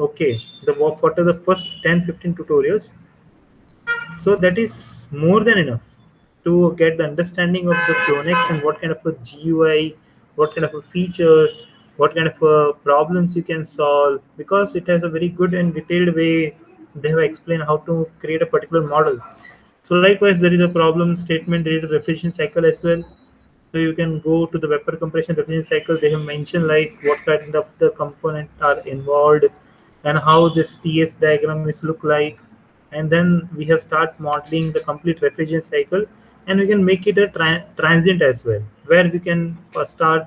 Okay, what are the first 10-15 tutorials? So that is more than enough to get the understanding of the Flownex and what kind of a GUI, what kind of a features, what kind of problems you can solve, because it has a very good and detailed way they have explained how to create a particular model. So likewise, there is a problem statement related to refrigeration cycle as well. So you can go to the vapor compression refrigeration cycle. They have mentioned like what kind of the component are involved and how this TS diagram is look like. And then we have start modeling the complete refrigeration cycle, and we can make it a transient as well, where we can start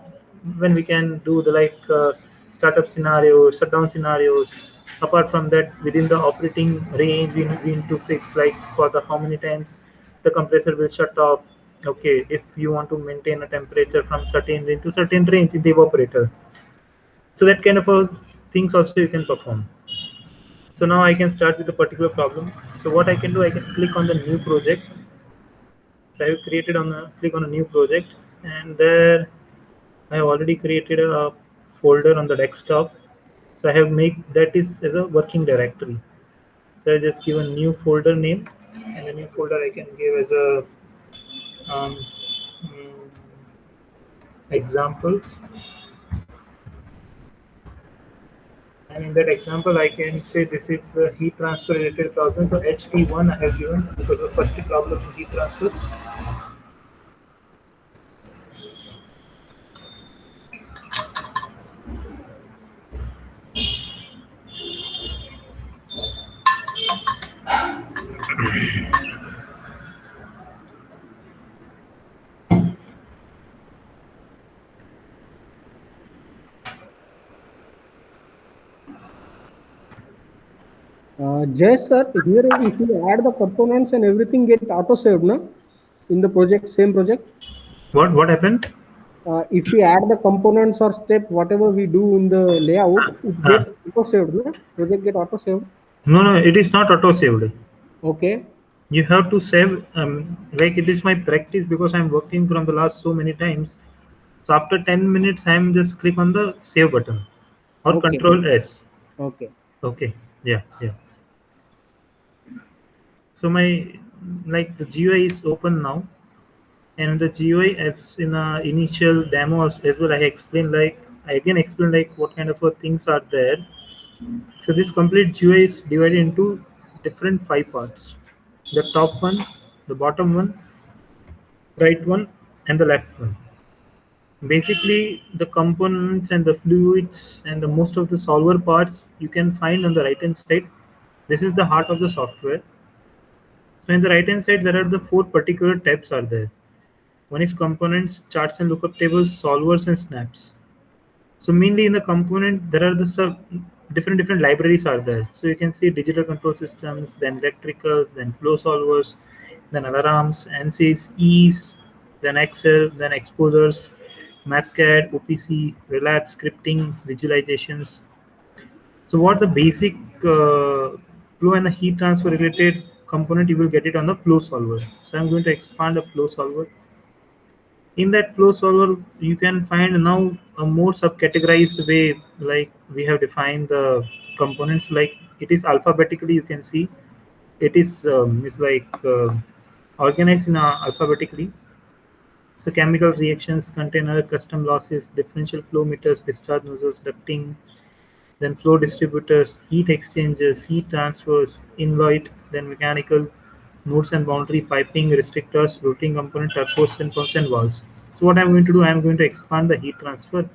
when we can do the startup scenarios, shutdown scenarios. Apart from that, within the operating range, we need to fix like for the how many times the compressor will shut off. Okay, if you want to maintain a temperature from certain range to certain range in the evaporator, so that kind of things also you can perform. So now I can start with a particular problem. So what I can do, I can click on the new project. So I have created on a click on a new project, and there I have already created a folder on the desktop. So I have make that is as a working directory. So I just give a new folder name, and a new folder I can give as a um, mm, examples. And in that example, I can say this is the heat transfer related problem. So HT1 I have given because the first problem is heat transfer. Jay sir, here if you add the components and everything get auto saved, na? In the project, same project. What happened? If we add the components or step, whatever we do in the layout, it Ah, get auto saved, na? Project get auto saved. no, it is not auto saved. Okay. You have to save. Like it is my practice because I'm working from the last so many times. So after 10 minutes, I'm just click on the save button or Okay. Control S. Okay. Okay, yeah. So my like the GUI is open now, and the GUI as in a initial demo as well. I explained like I again explained like what kind of things are there. So this complete GUI is divided into different 5 parts: the top one, the bottom one, right one, and the left one. Basically, the components and the fluids and the most of the solver parts you can find on the right hand side. This is the heart of the software. So in the right hand side, there are the 4 particular tabs are there. One is components, charts and lookup tables, solvers and snaps. So mainly in the component, there are the different libraries are there. So you can see digital control systems, then electricals, then flow solvers, then alarms, ANSYS, EAS, then Excel, then exposures, MathCAD, OPC, Relap, scripting, visualizations. So what the basic flow and the heat transfer related component you will get it on the flow solver. So I'm going to expand the flow solver. In that flow solver, you can find now a more subcategorized way, like we have defined the components like it is alphabetically. You can see it is it's like organized in alphabetically. So chemical reactions, container, custom losses, differential flow meters, discharge nozzles, ducting, then flow distributors, heat exchangers, heat transfers, invite, then mechanical, nodes and boundary, piping, restrictors, routing component, turbos and pumps and valves. So what I'm going to do, I'm going to expand the heat transfer,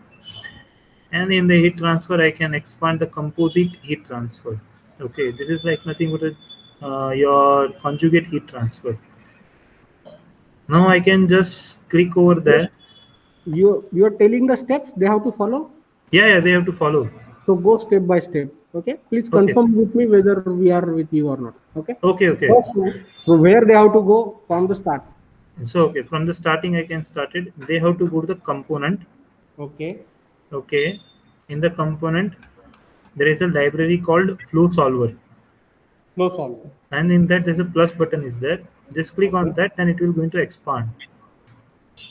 and in the heat transfer, I can expand the composite heat transfer. Okay, this is like nothing but your conjugate heat transfer. Now I can just click over there. You are telling the steps they have to follow. Yeah, they have to follow. So go step by step. Okay. Please Okay, confirm with me whether we are with you or not. Okay. okay. First, where they have to go from the start. So okay, from the starting I can start it. They have to go to the component. Okay. Okay, in the component there is a library called flow solver, Flow solver. and in that there's a plus button is there. Just click on Okay. that, and it will going to expand.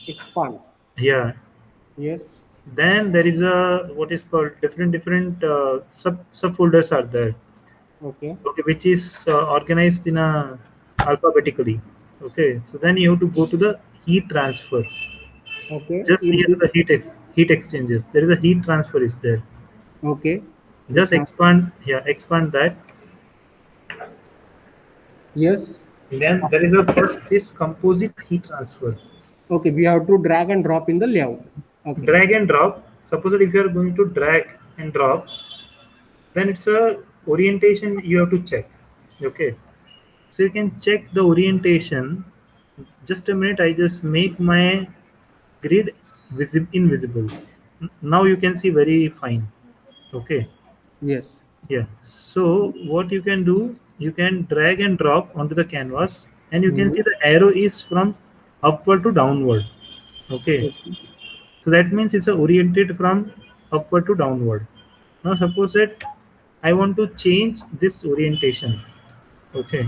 Expand. Yeah, Yes. Then there is a what is called different subfolders are there. Okay. Okay, which is organized in a alphabetically. Okay, so then you have to go to the heat transfer. Okay. Just In near this, the heat exchanges, there is a heat transfer is there. okay. Heat Just transfer. expand, yeah, expand that. Yes. Then there is a first is composite heat transfer. Okay. We have to drag and drop in the layout. Okay. Drag and drop. Suppose that if you are going to drag and drop, then it's a orientation you have to check. Okay, so you can check the orientation. Just a minute, I just make my grid invisible. Now you can see very fine. Okay, Yes. yeah. So what you can do, you can drag and drop onto the canvas, and you can Hmm. see the arrow is from upward to downward. Okay, Okay. so that means it's oriented from upward to downward. Now suppose that I want to change this orientation. Okay,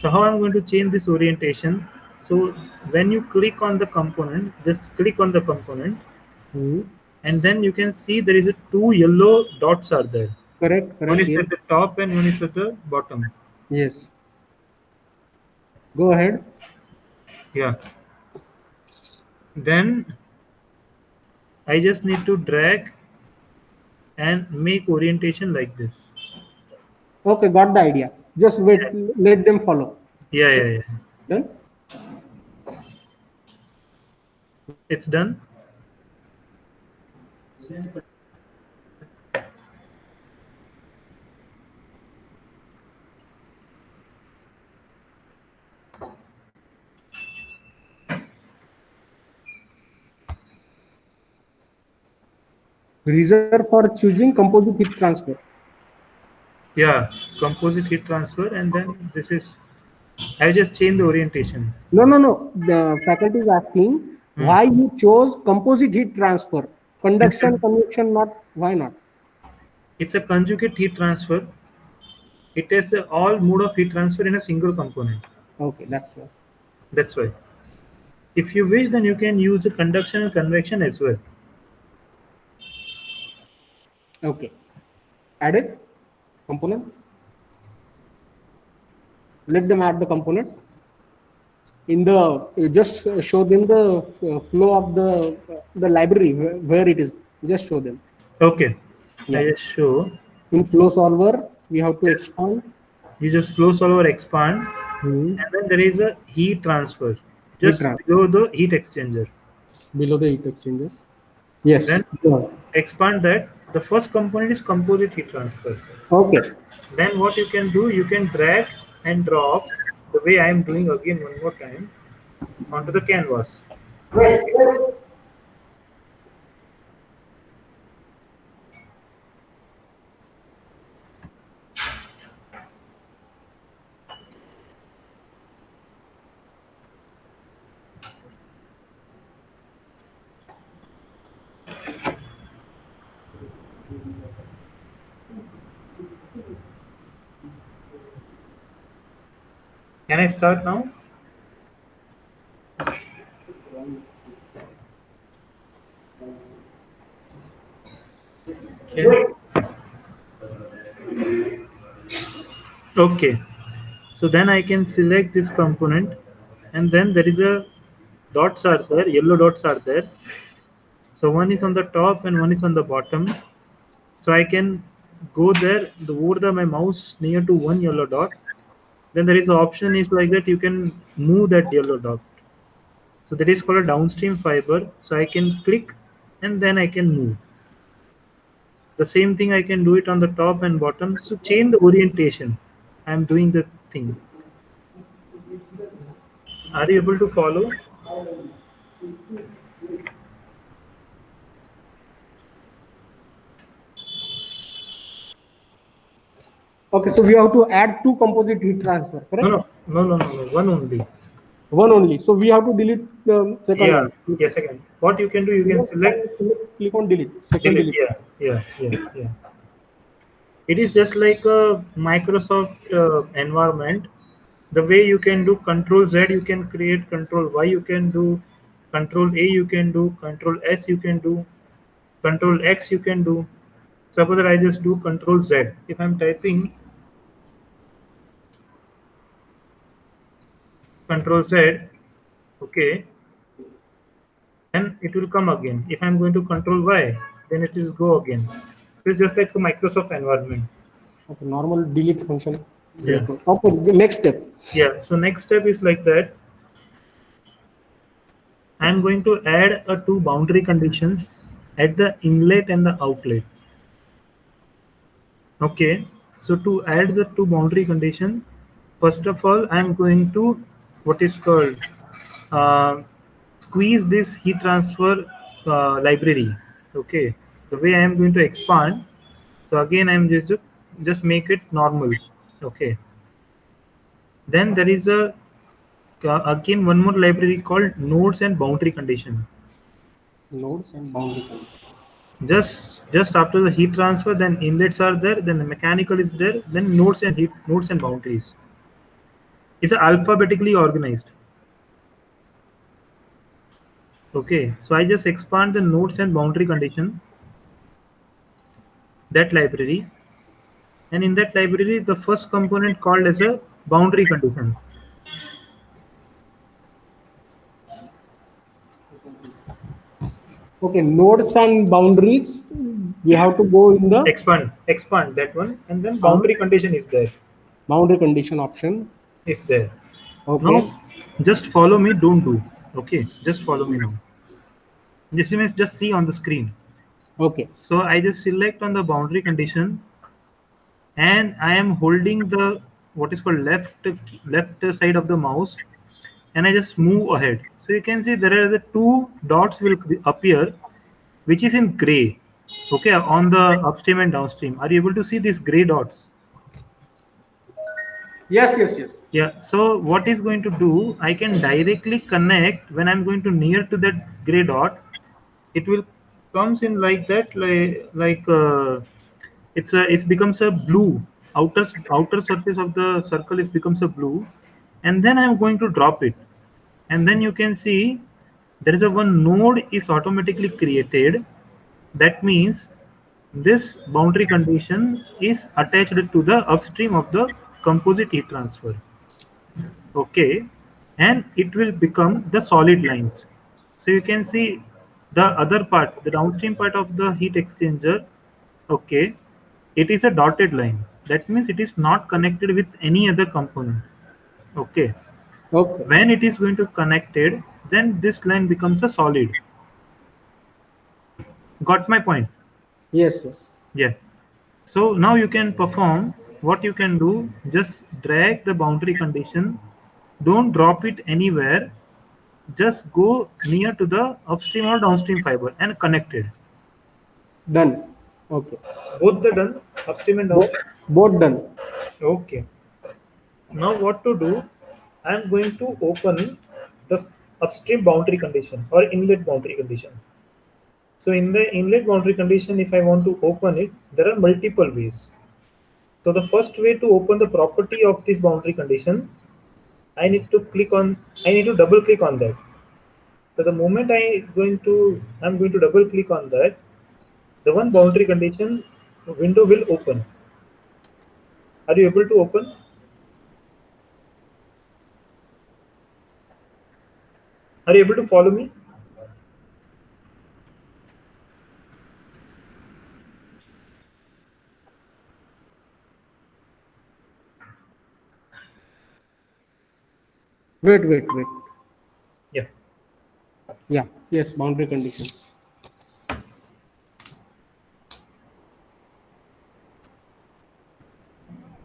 so how I'm going to change this orientation? So when you click on the component, just click on the component, Hmm. and then you can see there is a two yellow dots are there. Correct. One Correct. is Yes. at the top and one is at the bottom. Yes. Go ahead. Yeah. Then I just need to drag and make orientation like this. Okay. Got the idea. Just wait. Let them follow. Yeah, yeah, yeah. Done. It's done. Reserve for choosing composite heat transfer. Yeah, composite heat transfer, and then this is. I just change the orientation. No, no, no. The faculty is asking Hmm. why you chose composite heat transfer. It's a, Conduction, convection, not. Why not? it's a conjugate heat transfer. It has the all mode of heat transfer in a single component. Okay, that's why. That's why. If you wish, then you can use the conduction and convection as well. Okay. Added component. Let them add the component. In the just show them the flow of the library where it is. Just show them. Okay. I Yeah. just show. In flow solver, we have to Yes. expand. You just flow solver expand, Hmm. and then there is a heat transfer Heat just transfer below the heat exchanger. below the heat exchanger. Yes. Then Yeah. expand that. The first component is composite heat transfer. Okay. Then what you can do, you can drag and drop the way I am doing again one more time onto the canvas. Okay. Can I start now? Can Okay. So then I can select this component, and then there is a dots are there, yellow dots are there. So one is on the top and one is on the bottom. So I can go there, over my mouse near to one yellow dot. Then there is an option is like that you can move that yellow dot. So that is called a downstream fiber. So I can click and then I can move. The same thing I can do it on the top and bottom. So change the orientation. I'm doing this thing. Are you able to follow? Okay. So we have to add two composite heat transfer. No, Correct. no, no, no, no, no. One only. One only. So we have to delete the second Yeah. one. Yeah. Second. What you can do, you can select Click on delete. Second delete. delete. Yeah. Yeah. Yeah. Yeah. It is just like a Microsoft environment. The way you can do Control Z, you can create Control Y. You can do Control A. You can do Control S. You can do. Control X you can do. Suppose that I just do Control Z. If I'm typing Control Z, okay, then it will come again. If I'm going to Control Y, then it will go again. So it's just like a Microsoft environment. Okay, normal delete function. Yeah. Okay, the next step. Yeah. So next step is like that. I'm going to add a two boundary conditions at the inlet and the outlet. Okay. So to add the two boundary condition, first of all, I'm going to what is called uh, squeeze this heat transfer library. Okay. The way I am going to expand. So again, I'm just make it normal. Okay. Then there is a again one more library called nodes and boundary condition. Nodes and boundary condition. Just after the heat transfer, then inlets are there, then the mechanical is there, then nodes and boundaries. It's alphabetically organized. Okay, so I just expand the nodes and boundary condition, that library, and in that library, the first component called as a boundary condition. Okay, nodes and boundaries. We have to go in the Expand that one, and then uh, boundary condition is there. boundary condition option. Is there. Okay, Now, just follow me. Don't do. Okay, just follow me now. This means just see on the screen. okay, So I just select on the boundary condition, and I am holding the what is called left side of the mouse, and I just move ahead. So you can see there are the two dots will appear, which is in gray. Okay, on the upstream and downstream. Are you able to see these gray dots? yes, yes, yes. Yeah. So what is going to do? I can directly connect when I'm going to near to that gray dot. It will comes in like that, it becomes a blue outer surface of the circle is becomes a blue, and then I'm going to drop it, and then you can see there is a one node is automatically created. That means this boundary condition is attached to the upstream of the composite heat transfer. Okay, and it will become the solid lines. So you can see the other part, the downstream part of the heat exchanger. Okay, it is a dotted line. That means it is not connected with any other component. Okay, Okay, when it is going to connected, then this line becomes a solid. Got my point? yes, yes. Yeah. So now you can perform what you can do, just drag the boundary condition, don't drop it anywhere, just go near to the upstream or downstream fiber and connect it. Done. Okay, Both the done, upstream and Bo- downstream. both done. Okay. Now what to do? I am going to open the upstream boundary condition or inlet boundary condition. So in the inlet boundary condition, if I want to open it, there are multiple ways. So the first way to open the property of this boundary condition, I need to double click on that. So the moment I'm going to double click on that, the one boundary condition window will open. Are you able to open? Are you able to follow me? Wait, wait, wait. Yeah. Yeah, yes, boundary condition.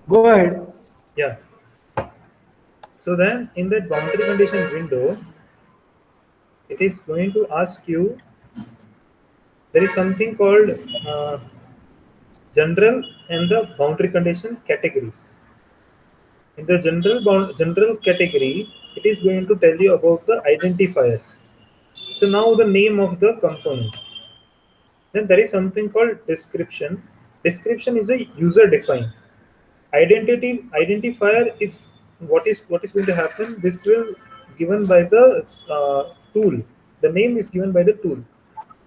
Go ahead. Yeah. So then in that boundary condition window, it is going to ask you, there is something called uh, general and the boundary condition categories. In the general category, it is going to tell you about the identifier. So now the name of the component. Then there is something called description. Description is a user defined. Identifier is what is going to happen. This will given by the tool. The name is given by the tool.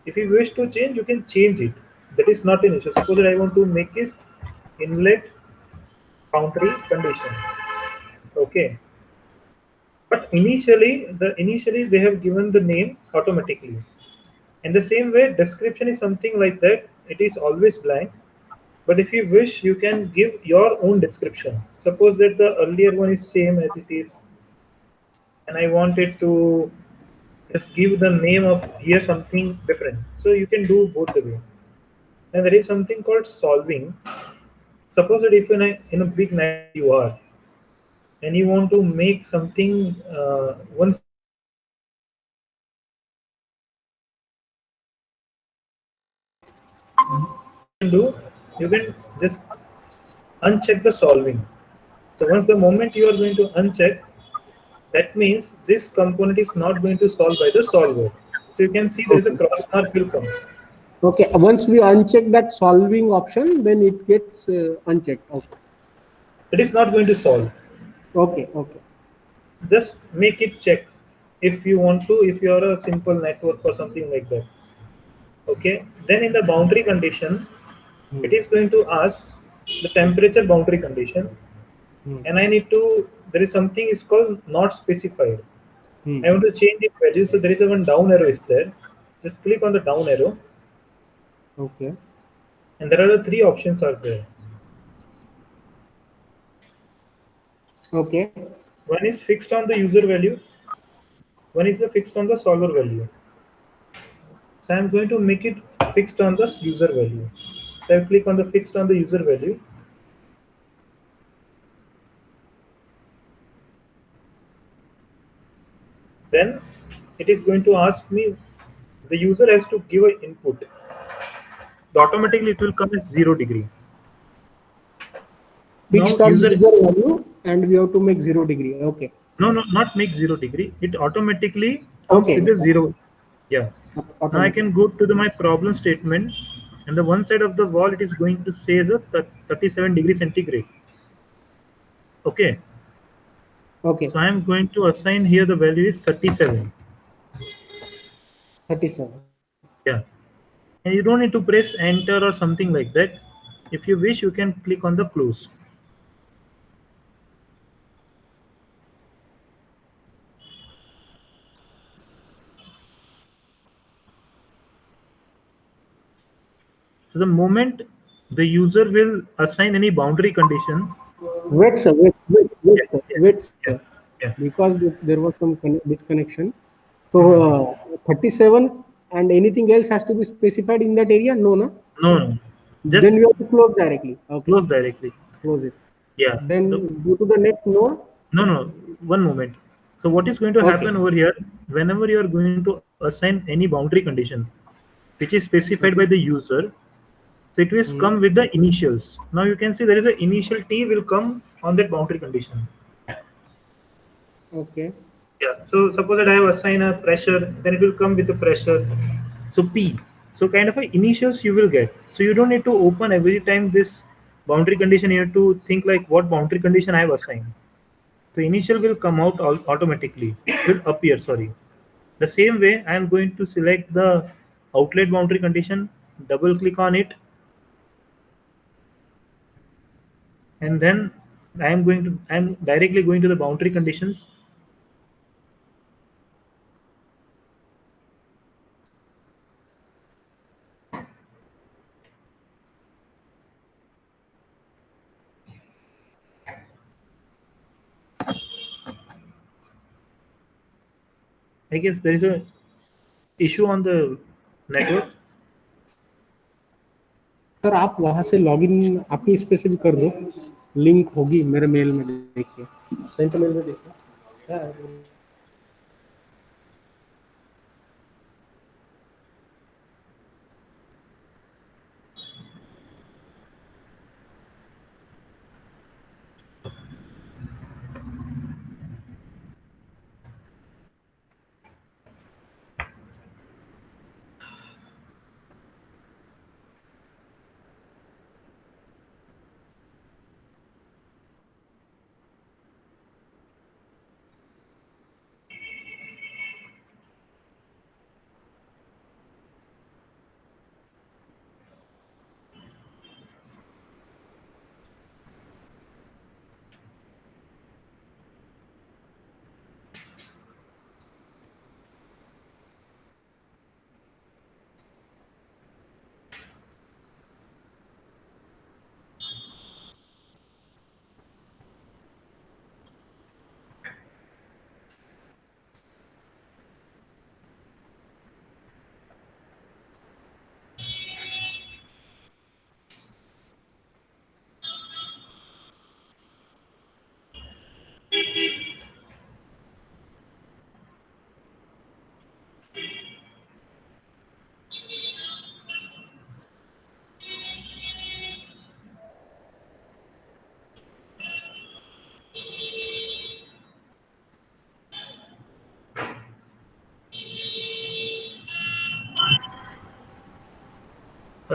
If you wish to change, you can change it. That is not an issue. Suppose that I want to make is inlet boundary condition. Okay. But initially they have given the name automatically. In the same way, description is something like that. It is always blank. But if you wish, you can give your own description. Suppose that the earlier one is same as it is, and I wanted to just give the name of here something different. So you can do both the way. And there is something called solving. Suppose that if in a big network you are, and you want to make something one simple network for something like that, what you can do, you can just uncheck the solving. So once the moment you are going to uncheck, that means this component is not going to solve by the solver. So you can see there is a Okay. cross mark will come. Okay. Once we uncheck that solving option, then it gets unchecked. Okay. It is not going to solve. Okay. Okay. Just make it check if you want to, if you are a simple network or something like that. Okay. Then in the boundary condition, Hmm. it is going to ask the temperature boundary condition, Hmm. and I need to, there is something is called not specified. Hmm. I want to change its value, so there is a one down arrow is there. Just click on the down arrow, Okay. and there are the three options are there. Okay. One is fixed on the user value, one is the fixed on the solver value. So I'm going to make it fixed on the user value. So I click on the fixed on the user value. Then it is going to ask me, the user has to give an input. Automatically it will come as 0 degree. Now Fixed on user, user value, and we have to make 0 degree. Okay. no, no, not make 0 degree. It automatically comes Okay. with a zero. Yeah. Now I Automatic. can go to my problem statement, and the one side of the wall it is going to say is a 37 degree centigrade. Okay. Okay. So I am going to assign here the value is 37. 37. Yeah. And you don't need to press enter or something like that. If you wish, you can click on the close. So the moment the user will assign any boundary condition, Wait, sir. yeah, yeah, Wait, sir. yeah, yeah. Because there was some disconnection. So, Mhm. 37 and anything else has to be specified in that area? No, no. No, no, Then just we have to close directly. Okay, close directly. close it. Yeah. Then go to the next node. No, no, one moment. So what is going to Okay. happen over here, whenever you are going to assign any boundary condition, which is specified by Okay. the user, so it will Hmm. come with the initials. Now you can see there is an initial T will come on that boundary condition. Okay. Yeah. So suppose that I have assigned a pressure, then it will come with the pressure. So P. So kind of a initials you will get. So you don't need to open every time this boundary condition. You have to think like what boundary condition I have assigned. The initial will come out automatically. Will appear. Sorry. The same way I am going to select the outlet boundary condition. Double click on it, and then I am directly going to the boundary conditions. I guess there is a issue on the network. Sir आप वहां से login अपनी specific कर दो. Link होगी मेरे mail में देखिए. सेंट मेल में देखिए.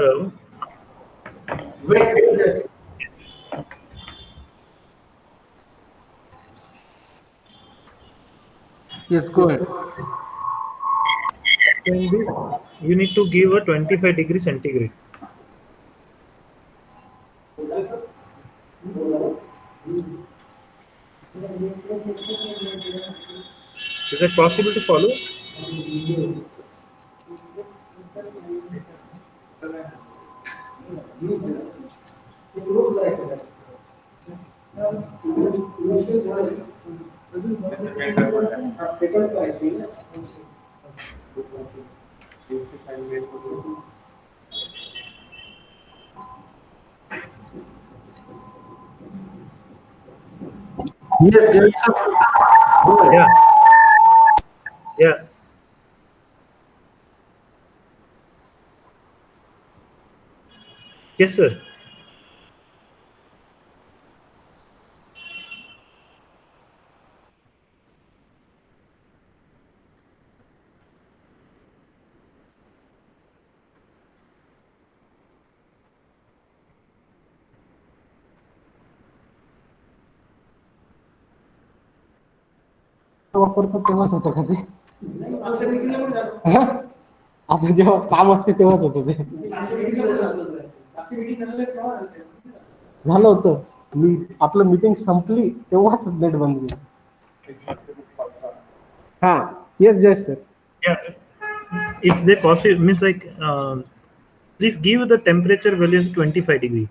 Hello. Wait, wait. Yes, go ahead. Can be, you need to give a 25 degree centigrade. Is that possible to follow? Yes, Jason. Go ahead. Yeah. Yeah. Yes, sir. वापरतो तेव्हाच होतं का ते? हा? आता जेव्हा काम असते तेव्हाच होतं ते. झालं होतं. मी आपलं मीटिंग संपली तेव्हाच नेट बंद केलं. हा. येस जय sir. Yeah. If they possible means like please give the temperature value as 25 degree.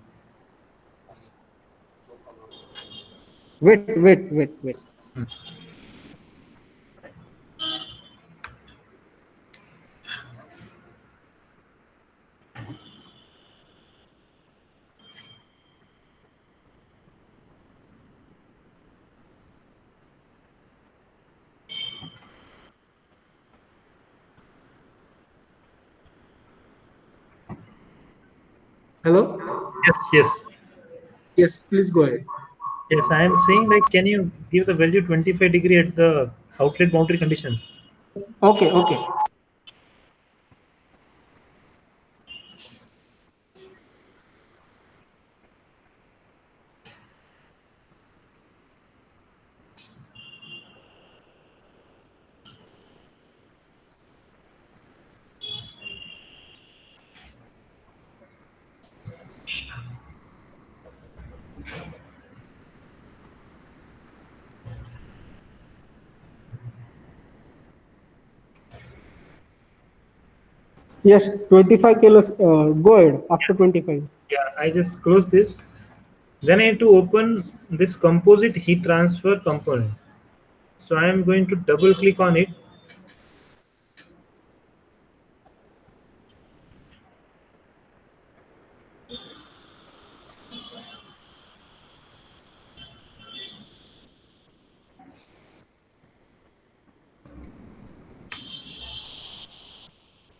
Wait. Hello? Yes. Yes, please go ahead. Yes, I am saying like can you give the value 25 degree at the outlet boundary condition? Okay. Yes, 25 kilos. Go ahead after 25. Yeah, I just close this. Then I need to open this composite heat transfer component. So I am going to double click on it.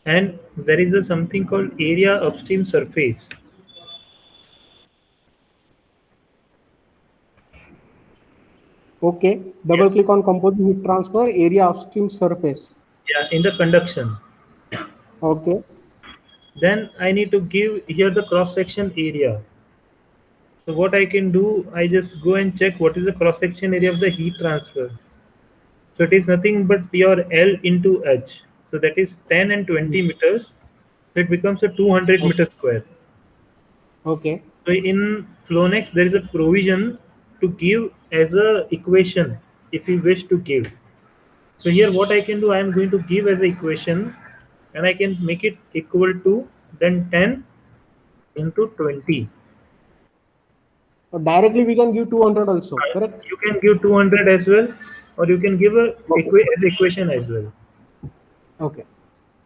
And there is a something called area upstream surface. Okay. Yeah, Double click on composite heat transfer area upstream surface. yeah, in the conduction. Okay. Then I need to give here the cross section area. So what I can do, I just go and check what is the cross section area of the heat transfer. So it is nothing but your L into H. So that is 10 and 20 meters. So it becomes a 200 Okay. meter square. Okay. So in Flownex, there is a provision to give as a equation if you wish to give. So here what I can do, I am going to give as a equation and I can make it equal to then 10 into 20. So directly we can give 200 also, correct? You can give 200 as well, or you can give a Okay. as equation as well. Okay.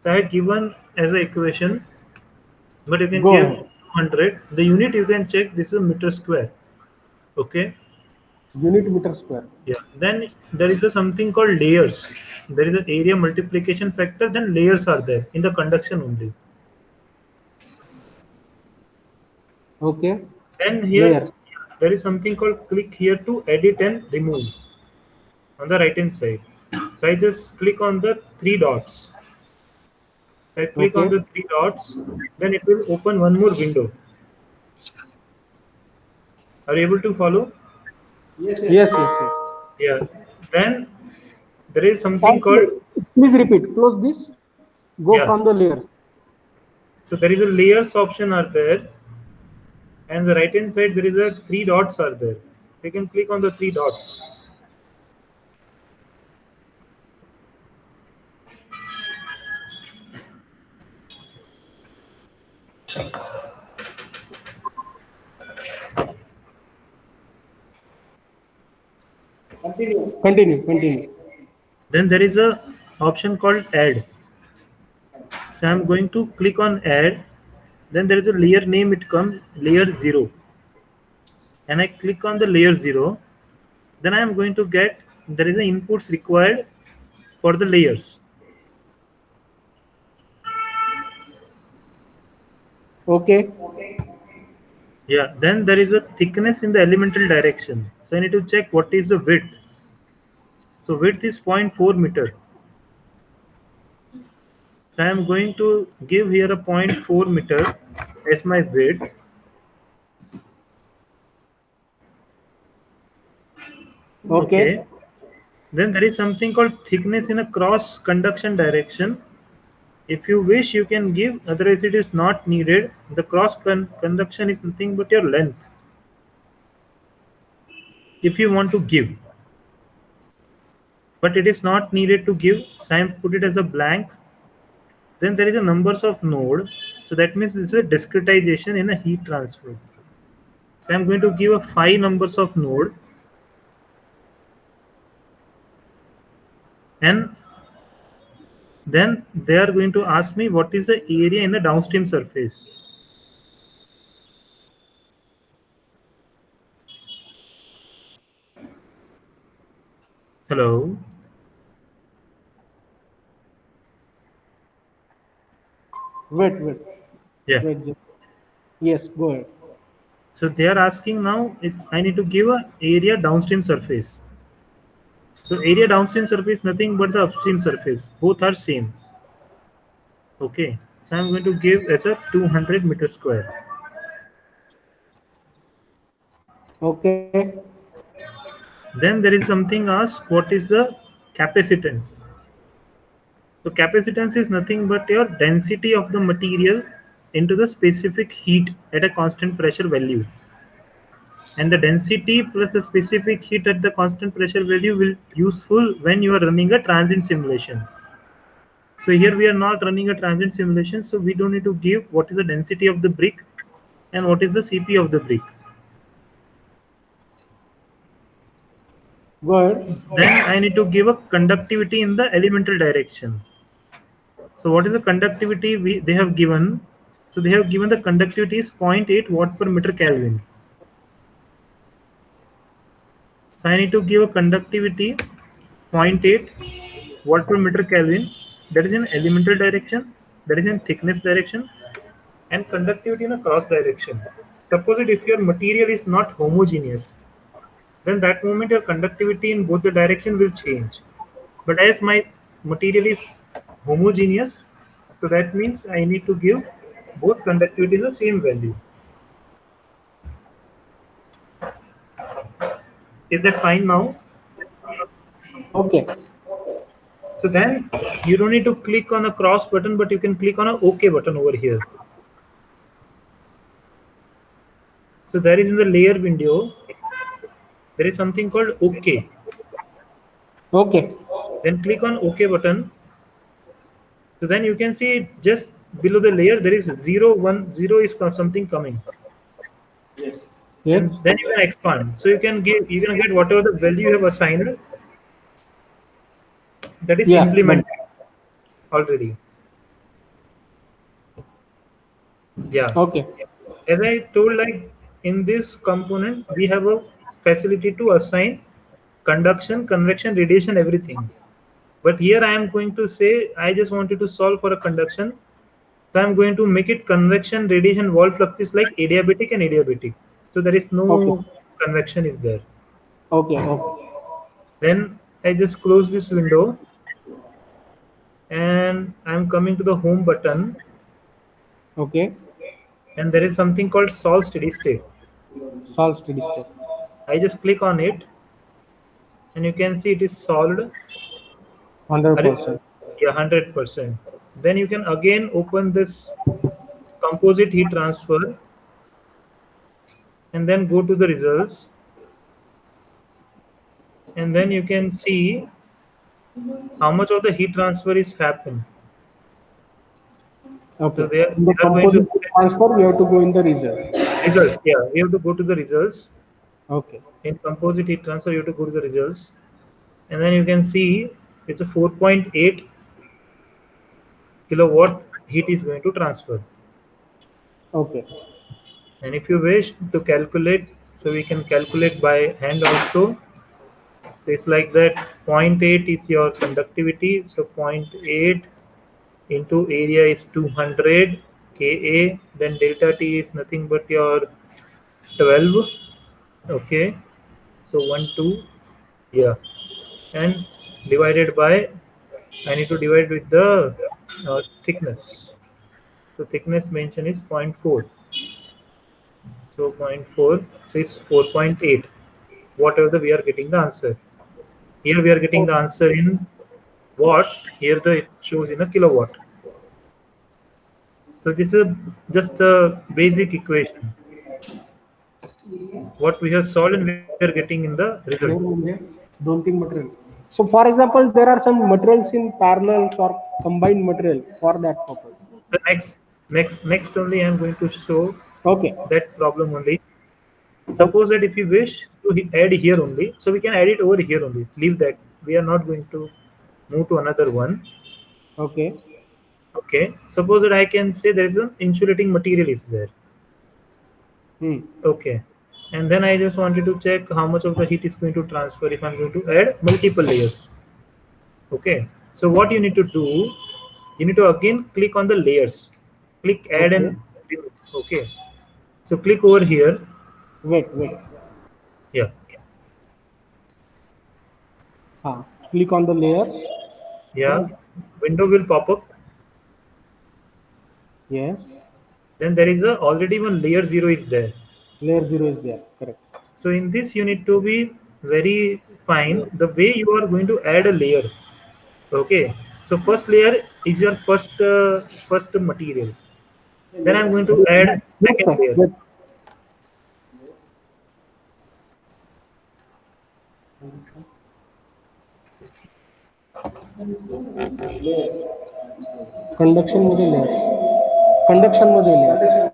So I have given as a equation, but you can Go give ahead. 200. The unit you can check. This is a meter square. Okay. Unit meter square. Yeah. Then there is a something called layers. There is an area multiplication factor. Then layers are there in the conduction only. Okay. Then here Layers. there is something called click here to edit and remove on the right hand side. So I just click on the three dots. I click on Okay. the three dots, then it will open one more window. Are you able to follow? Yes, yes, yes. Yeah. Then there is something called, Also, please repeat. Close this. Go from yeah. the layers. So there is a layers option are there, and the right hand side there is a three dots are there. You can click on the three dots. Continue. Continue. Then there is a option called add. So I'm going to click on add. Then there is a layer name. It comes layer 0, and I click on the layer 0. Then I am going to get there is a inputs required for the layers. Okay. Yeah. Then there is a thickness in the elemental direction. So I need to check what is the width. So width is 0.4 meter. So I am going to give here a 0.4 meter as my width. Okay. Okay. Then there is something called thickness in a cross conduction direction. If you wish, you can give, otherwise it is not needed. The cross conduction is nothing but your length. If you want to give, but it is not needed to give, so I put it as a blank. Then there is a numbers of node. So that means this is a discretization in a heat transfer. So I'm going to give a 5 numbers of node, and then they are going to ask me what is the area in the downstream surface. Hello. Wait, wait, Yeah. wait. Yes, go ahead. So they are asking now. It's I need to give a area downstream surface. So area downstream surface nothing but the upstream surface. Both are same. Okay. So I'm going to give as a 200 meter square. Okay. Then there is something asked what is the capacitance. So capacitance is nothing but your density of the material into the specific heat at a constant pressure value. And the density plus the specific heat at the constant pressure value will useful when you are running a transient simulation. So here we are not running a transient simulation, so we don't need to give what is the density of the brick and what is the CP of the brick. Go ahead. Then I need to give a conductivity in the elemental direction. So what is the conductivity they have given? So they have given the conductivity is zero point 0.8 watt per meter Kelvin. So I need to give a conductivity zero point 0.8 watt per meter Kelvin. That is in elemental direction. That is in thickness direction, and conductivity in a cross direction. Suppose it if your material is not homogeneous, then that moment your conductivity in both the direction will change. But as my material is homogeneous, so that means I need to give both conductivity the same value. Is that fine now? Okay. So then you don't need to click on a cross button, but you can click on a OK button over here. So there is in the layer window, there is something called OK. Okay. Then click on OK button. So then you can see just below the layer there is 0 1 0 is something coming, Yes. and then you can expand. So you can get whatever the value you have assigned that is Yeah. Done. implemented already. Yeah. Okay. As I told, like in this component, we have a facility to assign conduction, convection, radiation, everything. But here I am going to say I just wanted to solve for a conduction. So I'm going to make it convection, radiation, wall flux is like adiabatic and adiabatic. So there is Okay. no convection is there. Okay. Okay. Then I just close this window. and I'm coming to the home button, Okay. and there is something called solve steady state. Solve steady state. I just click on it, and you can see it is solved. 100%. Yeah, 100%. Then you can again open this composite heat transfer and then go to the results, and then you can see how much of the heat transfer is happened. So Okay. they In the are going to composite transfer, you have to go in the result. results. Yeah, we have to go to the results. Okay. In composite heat transfer, you have to go to the results, and then you can see it's a 4.8 kilowatt heat is going to transfer. Okay. And if you wish to calculate, so we can calculate by hand also. So it's like that. Zero point 0.8 is your conductivity. So zero point 0.8 into area is 200 Ka. Then delta T is nothing but your 12. Okay. So 1, 2. Yeah. And divided by, I need to divide with the thickness. So thickness mentioned is zero point 0.4. So zero point 0.4. So it's 4.8. Whatever we are getting the answer. Here we are getting the Okay. answer in watt. Here the it shows in a kilowatt. So this is just a basic equation. What we have solved and we are getting in the result. Clear म्हणजे दोन तीन material. So for example, there are some materials in parallels or combined material for that purpose. The next only I am going to show Okay. that problem only. Okay. Suppose that if you wish to add here only, so we can add it over here only. Leave that. We are not going to move to another one. Okay. Okay. Suppose that I can say there is an insulating material is there. Hmm. Okay. And then I just wanted to check how much of the heat is going to transfer if I'm going to add multiple layers. Okay. So what you need to do, you need to again click on the layers. Click add Okay. and remove. Okay. So click over here. Wait. Yeah. Click on the layers. Yeah. Right. Window will pop up. Yes. Then there is a already one layer 0 is there. Layer 0 is there. Correct. So in this you need to be very fine the way you are going to add a layer. Okay. So first layer is your first material. Then I'm going to add Wait, second sir. layer. Wait. Conduction मध्ये layers. Conduction मध्ये layers.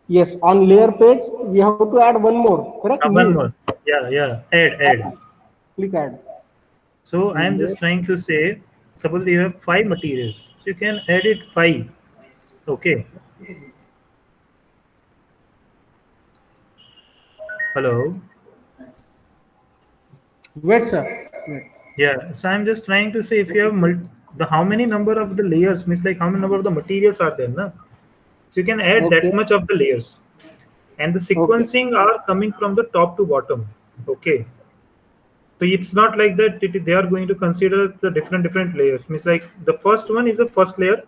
Yes, on layer page, we have to add one more, correct? One New. more. Yeah. Add. Click add. So I am Layer. just trying to say, suppose you have five materials, so you can add it five. Okay. Hello. Wait, sir. Wait. Yeah. So I'm just trying to say if you have the how many number of the layers means like how many number of the materials are there, na? So you can add that Okay. much of the layers, and the Okay. sequencing are coming from the top to bottom. Okay. So it's not like that. They are going to consider the different layers. Means like the first one is the first layer,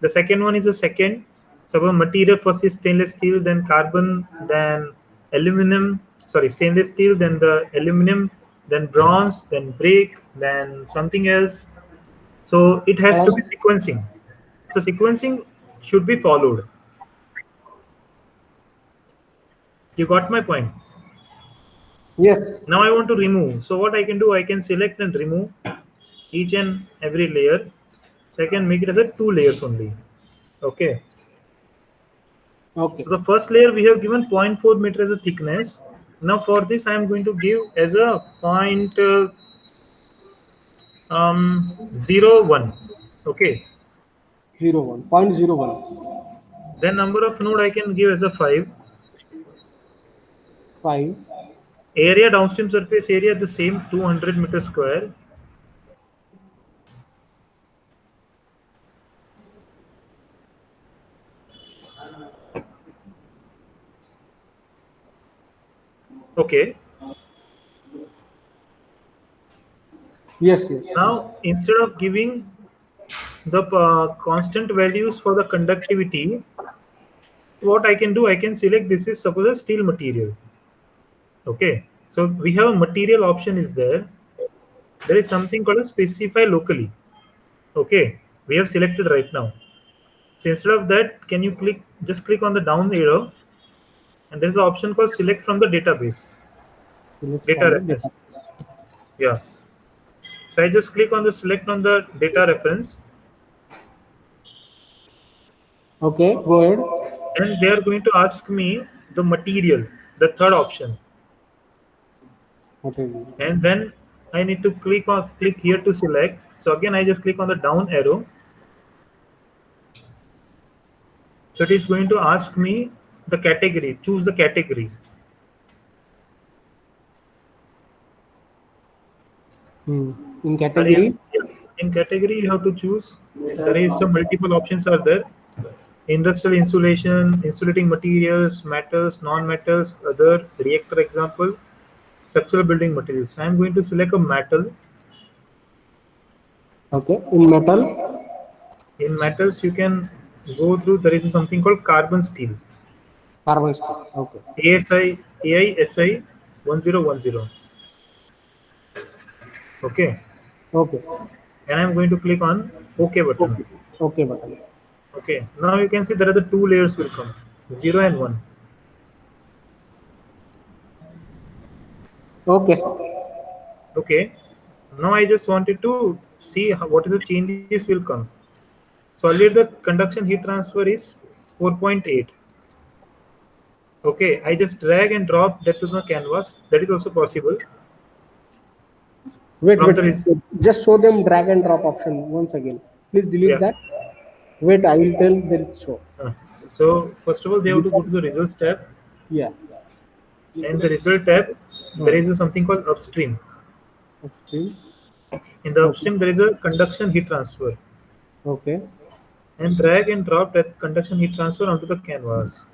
the second one is the second. So our material first is stainless steel, then carbon, then aluminum. Sorry, stainless steel, then the aluminum, then bronze, then brick, then something else. So it has to be sequencing. So sequencing should be followed. You got my point. Yes. Now I want to remove. So what I can do, I can select and remove each and every layer. So I can make it as a 2 layers only. Okay. Okay. So the first layer we have given 0.4 meter as a thickness. Now for this I am going to give as a point 0.01. Okay. 0.01. Then number of node I can give as a 5. 5. Area downstream surface area the same 200 meter square. Okay. Yes, yes. Now instead of giving the constant values for the conductivity, what I can do, I can select this is suppose a steel material. Okay. So we have a material option is there. There is something called a specify locally. Okay. We have selected right now. So instead of that, can you click on the down arrow, and there's an option called select from the database, Select data from the reference. data. Yeah. So I just click on the select on the data reference, Okay, go ahead. and they are going to ask me the material, the third option, Material. and then I need to click here to select. So again, I just click on the down arrow. So it is going to ask me the category. Choose the category. Hmm. In And category. in category, you have to choose. There is some multiple options are there. Industrial insulation, insulating materials, metals, non-metals, other reactor example, structural building materials. I am going to select a metal. Okay. In metal. In metals, you can go through. There is something called carbon steel. Carbon steel. Okay. AISI 1010. Okay, Okay. and I'm going to click on OK button. Okay. Okay button. Okay, now you can see there are the two layers will come, 0 and 1. Okay, sir. Okay, now I just wanted to see what is the changes will come. So earlier the conduction heat transfer is 4.8. Okay, I just drag and drop that to the canvas. That is also possible Wait, from wait. the Just show them drag and drop option once again. Please delete yeah. that. Wait, I will tell that it's show. Uh, so first of all, they have Delete to go that. to the results tab, Yeah. and the result tab there Hmm. is something called upstream. Upstream. In the Okay. upstream, there is a conduction heat transfer, Okay. and drag and drop that conduction heat transfer onto the canvas.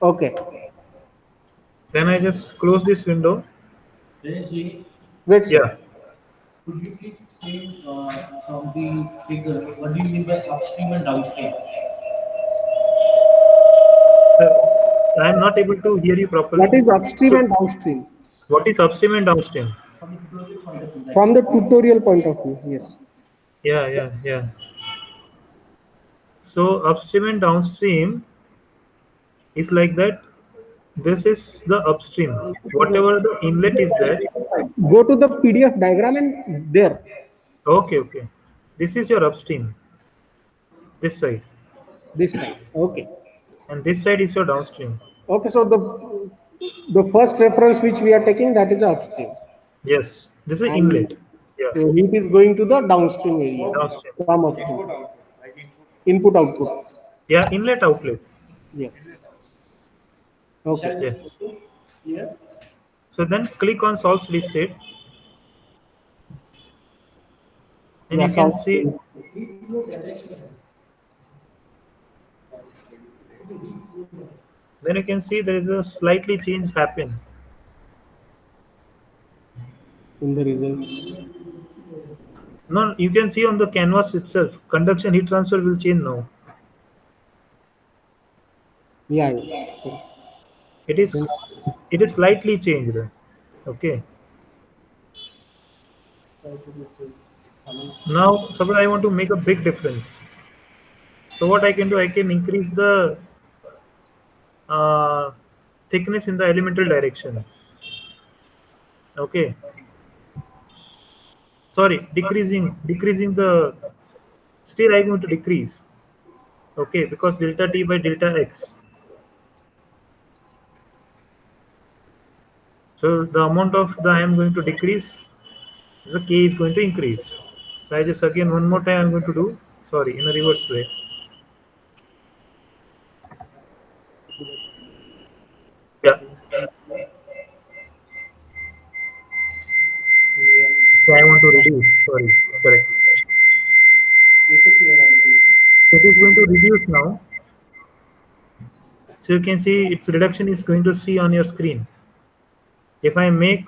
Okay. Then I just close this window. Wait, sir. Yeah. Could you please explain from the figure what do you mean by upstream and downstream? I am not able to hear you What properly. is upstream So, and downstream? what is upstream and downstream? From the tutorial point of view, like From the tutorial point of view, yes. Yeah, yeah, yeah. So, upstream and downstream is like that. This is the upstream. Whatever the inlet is there. Go to the PDF diagram and there, Okay, okay. This is your upstream. This side, this time. Okay. and this side is your downstream. Okay, so the first reference which we are taking, that is upstream, Yes, this is and inlet. Yeah, heat is going to the downstream area downstream. from upstream. Input output. Yeah, inlet outlet. Yes. Okay. Yeah. So then click on solve steady state, and Yeah. you can So see. Then you can see there is a slightly change happen. in the results. No, you can see on the canvas itself. Conduction heat transfer will change now. Yeah. Yes. It Then is slightly changed. Okay. Now suppose I want to make a big difference. So what I can do, I can increase the uh, thickness in the elemental direction. Okay. sorry, decreasing the, still I'm going to decrease. Okay, because delta T by delta X. So the amount of the I am going to decrease, the K is going to increase. So I just again one more time I'm going to do, sorry, in a reverse way. Yeah. So I want to reduce, sorry, correct. So it is going to reduce now. So you can see its reduction is going to see on your screen. If I make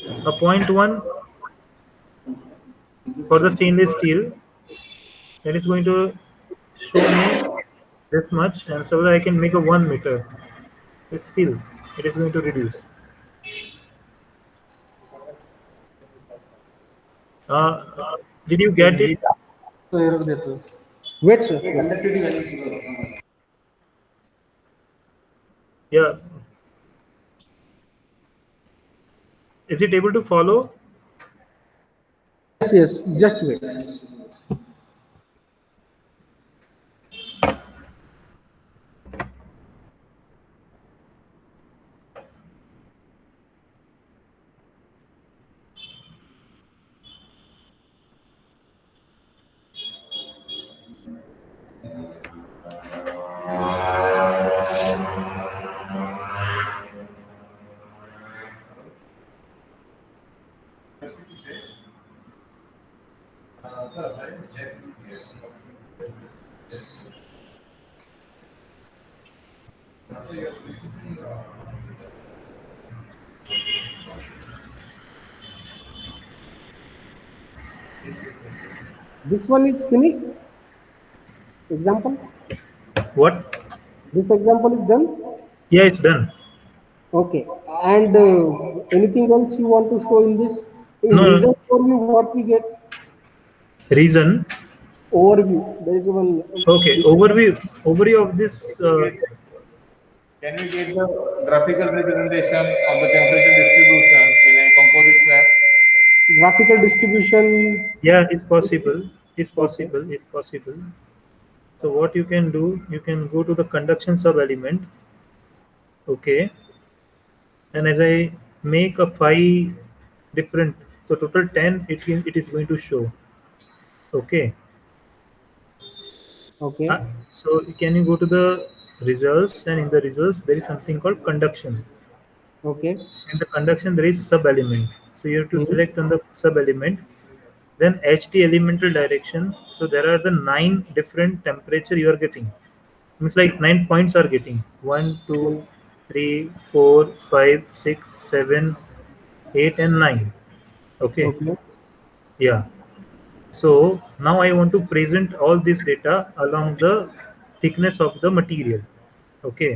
a 0.1 for the stainless steel, then it's going to show me this much, and so that I can make a 1 meter. But still, it is going to reduce. Uh, did you get it? Wait, sir. Yeah. Is it able to follow? Yes, yes. Just wait. This one is finished. Example. What? This example is done. Yeah, it's done. Okay. And anything else you want to show in this? In No, no. result overview, what we get? Reason. Overview. There is one. Okay, overview of this. Can we get the graphical representation of the temperature distribution in a composite slab? Graphical distribution. Yeah, it's possible. It's Okay. possible. It's possible. So what you can do, you can go to the conduction sub element. Okay, and as I make a 5 different, so total 10, it is going to show. Okay. Okay. So can you go to the results, and in the results there is something called conduction. Okay. In the conduction there is sub element. So you have to Hmm. select on the sub element. Then HT elemental direction. So there are the 9 different temperature you are getting. Means like 9 points are getting. One, two, Hmm. 3, 4, 5, 6, 7, 8, and 9. Okay. Okay. Yeah. So now I want to present all this data along the thickness of the material. Okay.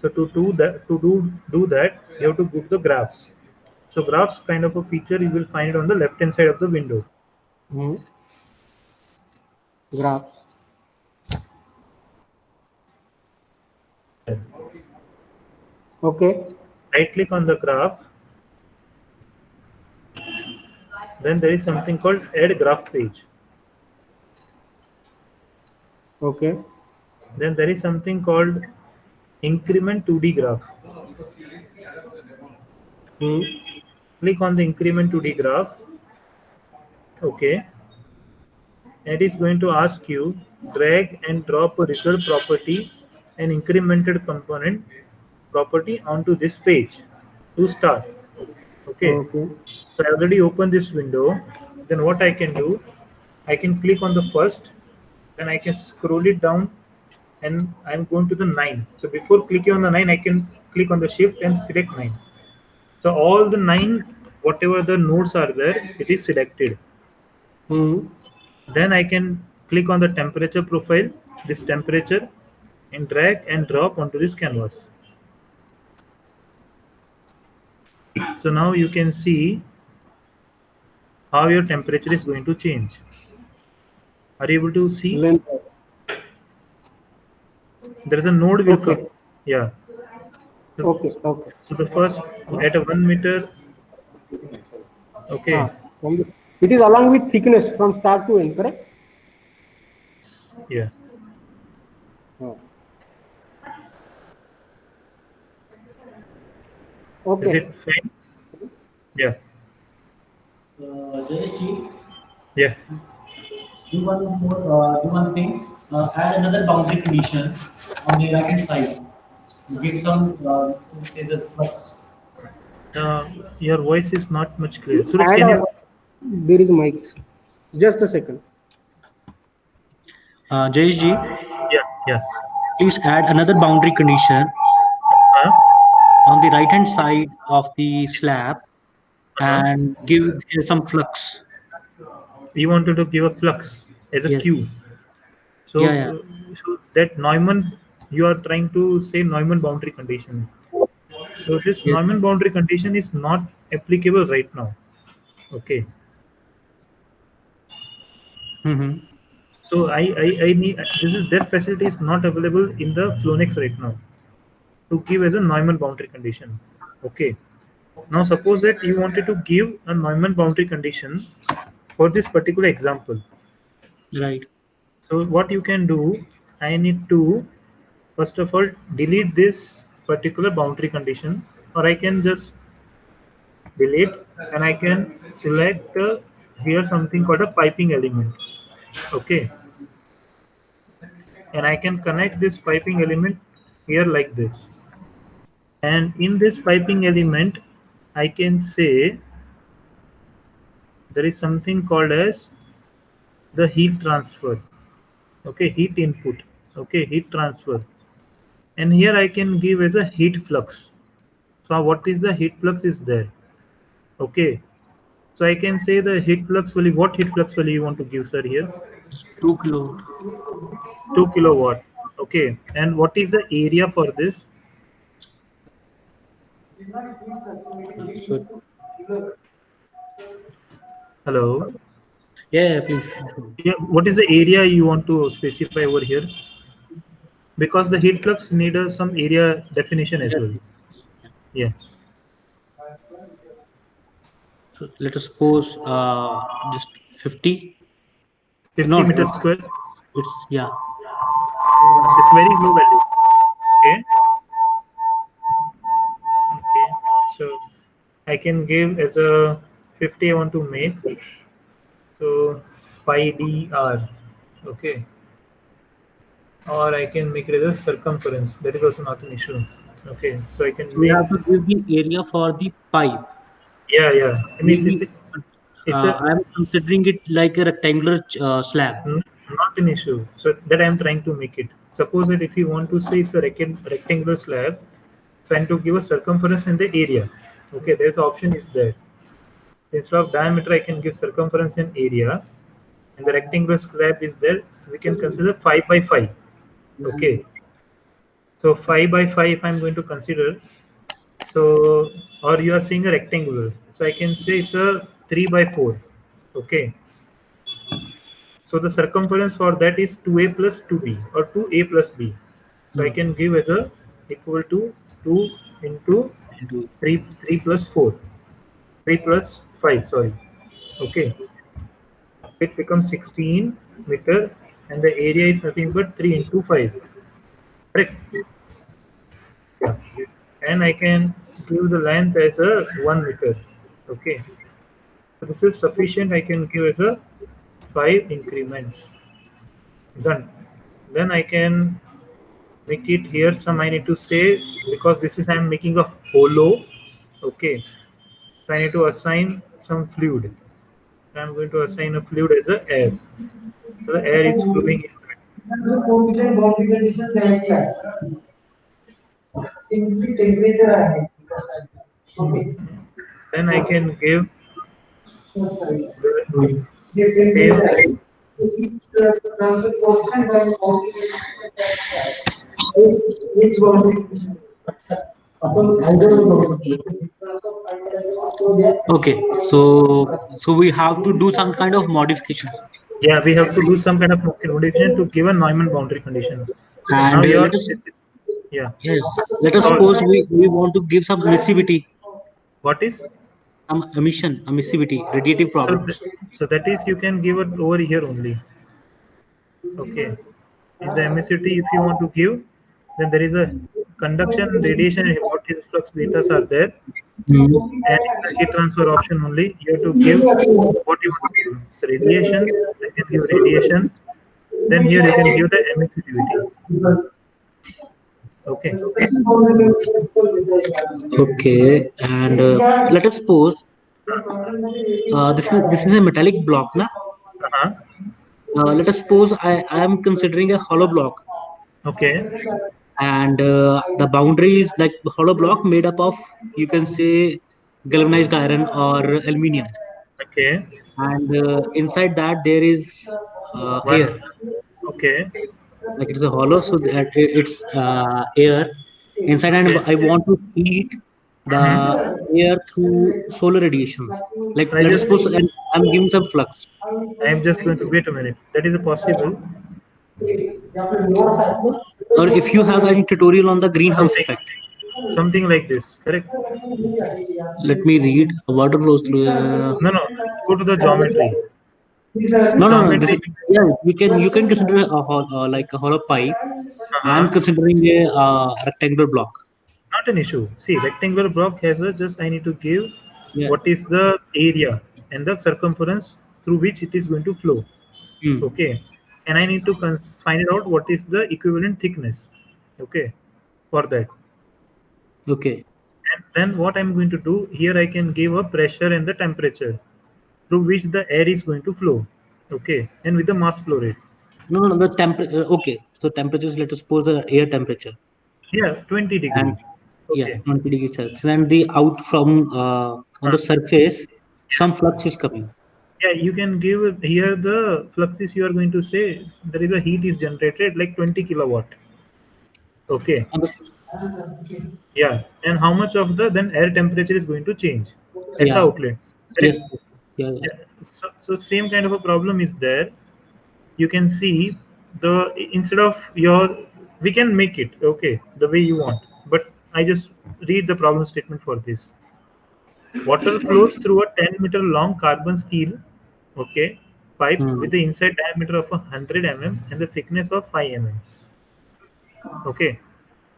So to do that, you have to book the graphs. So graphs kind of a feature you will find it on the left hand side of the window. Hmm. Graph. Okay. Right click on the graph. Then there is something called add graph page. Okay. Then there is something called increment 2D graph. Hmm. Click on the increment 2D graph. Okay. And it is going to ask you drag and drop a result property and incremented component property onto this page to start. Okay. Okay. So I already opened this window. Then what I can do, I can click on the first, then I can scroll it down, and I'm going to the 9. So before clicking on the 9, I can click on the shift and select 9. So all the 9, whatever the nodes are there, it is selected. Hmm. Then I can click on the temperature profile, this temperature, and drag and drop onto this canvas. So now you can see how your temperature is going to change. Are you able to see? Length. There is a node will come. Okay. Yeah. So, Okay. Okay. so the first at a 1 meter. Okay. Ah. It is along with thickness from start to end, correct? Yeah. Oh. Is Okay. it fine? Yeah. Jayesh, Yeah. do one more, do one thing. Add another boundary condition on the right hand side. Give some, say the flux. Your voice is not much clear. Suraj, Add can a, you? there is mic. Just a second. Jayesh, Yeah. Yeah. please add another boundary condition Uh, on the right hand side of the slab uh, and give here some flux. you wanted to give a flux as a Yes. Q. Yeah, So, yeah. so that Neumann, you are trying to say Neumann boundary condition. So this Yes. Neumann boundary condition is not applicable right now. Okay. Mm-hmm. So I need this is that facility is not available in the Flownex right now to give as a Neumann boundary condition. Okay. Now suppose that you wanted to give a Neumann boundary condition for this particular example. Right. So what you can do, I need to first of all delete this particular boundary condition, or I can just delete and I can select here something called a piping element. Okay, and I can connect this piping element here like this. And in this piping element, I can say there is something called as the heat transfer. Okay, heat input. Okay, heat transfer. And here I can give as a heat flux. So what is the heat flux is there. Okay, so I can say the heat flux value. What heat flux value you want to give, sir? Here, 2 kilowatt. 2 kilowatt. Okay, and what is the area for this? So, Hello. yeah, please. Yeah, what is the area you want to specify over here? Because the heat flux need some area definition as Yes. well. Yeah, So let us suppose just 50. 50 Not meters square. it's yeah. It's very low value. Okay. Okay. So I can give as a 50 I want to make. So pi d r. Okay. Or I can make it as a circumference. That is also not an issue. Okay. So I can So we make. have to give the area for the pipe. Yeah. Yeah. I mean, Maybe it's a I'm considering it like a rectangular slab. not an issue. So that I am trying to make it. Suppose that if you want to say it's a rectangular slab, so I need to give a circumference and the area. Okay, there's option is there. Instead of diameter, I can give circumference and area, and the rectangular slab is there. So we can consider 5 by 5. Okay, so 5 by 5 if I'm going to consider. So or you are saying a rectangular, so I can say it's a 3 by 4. Okay, so the circumference for that is 2a plus 2b or 2a plus b. So I Hmm. can give as a equal to 2 into Into 3 plus 4, 3 plus 5. Sorry. Okay, it becomes 16 meter, and the area is nothing but 3 into 5. Correct. Yeah. And I can give the length as a 1 meter. Okay. So this is sufficient. I can give as a 5 increments. Done. Then I can make it here some I need to say because this is I'm making a hollow. Okay, so I need to assign some fluid. I'm going to assign a fluid as a air. So the air is flowing into it. Boundary condition द्यायची आहे simply temperature आहे okay Then I can give the J same. Temperature आहे transfer coefficient आणि boundary condition द्यायची आहे हीच boundary condition आपण final करू okay. So we have to do some kind of modification. Yeah, we have to do some kind of modification to give a Neumann boundary condition. Now And your let us yeah. yes, let us So suppose we want to give some emissivity. what is? emissivity, radiative So, problem. so that is you can give it over here only. Okay. In the emissivity, if you want to give, then there is a conduction, radiation, and vortex flux data are there. Hmm. And in the heat transfer option only, you have to give what you want to give. So radiation, so you can give radiation. Then here you can give the emissivity. Okay. Okay, and let us suppose this is a metallic block, na? Uh-huh. Let us suppose I am considering a hollow block, Okay. and the boundary is like the hollow block made up of, you can say, galvanized iron or aluminium, Okay. and inside that there is air. One. Okay. Like it's a hollow, so that it's air inside, and Okay. I want to heat the Mm-hmm. air through solar radiations. Like I let us just suppose I'm giving some flux. I am just going to wait a minute. That is a possible Or if you have any tutorial on the greenhouse something effect, something like this. Correct? let me read. Water flows through. No, no. Go to the geometry. The No, no, no. This geometry. is, yeah. You can consider like a hollow pipe. I'm Uh-huh. considering a rectangular block. Not an issue. See, rectangular block has a just I need to give Yeah. what is the area and the circumference through which it is going to flow. Hmm. Okay. And I need to find out what is the equivalent thickness. Okay. For that. Okay. And then what I'm going to do here, I can give a pressure and the temperature through which the air is going to flow. Okay. And with the mass flow rate. No, no, the temperature. Okay. So temperatures. Let us suppose the air temperature. Yeah, 20 And degree. yeah, Okay. 20 degrees Celsius. And the out from on Huh. the surface, some flux is coming. Yeah, you can give here the fluxes you are going to say there is a heat is generated like 20 kilowatt. Okay. On the, Yeah. And how much of the then air temperature is going to change at the yeah. outlet. Yes. Correct? Yeah. Yeah. Yeah. So same kind of a problem is there. You can see the instead of your we can make it okay the way you want. But I just read the problem statement for this. Water flows through a 10-meter long carbon steel, okay, pipe Hmm. with the inside diameter of 100 mm and the thickness of 5 mm. Okay.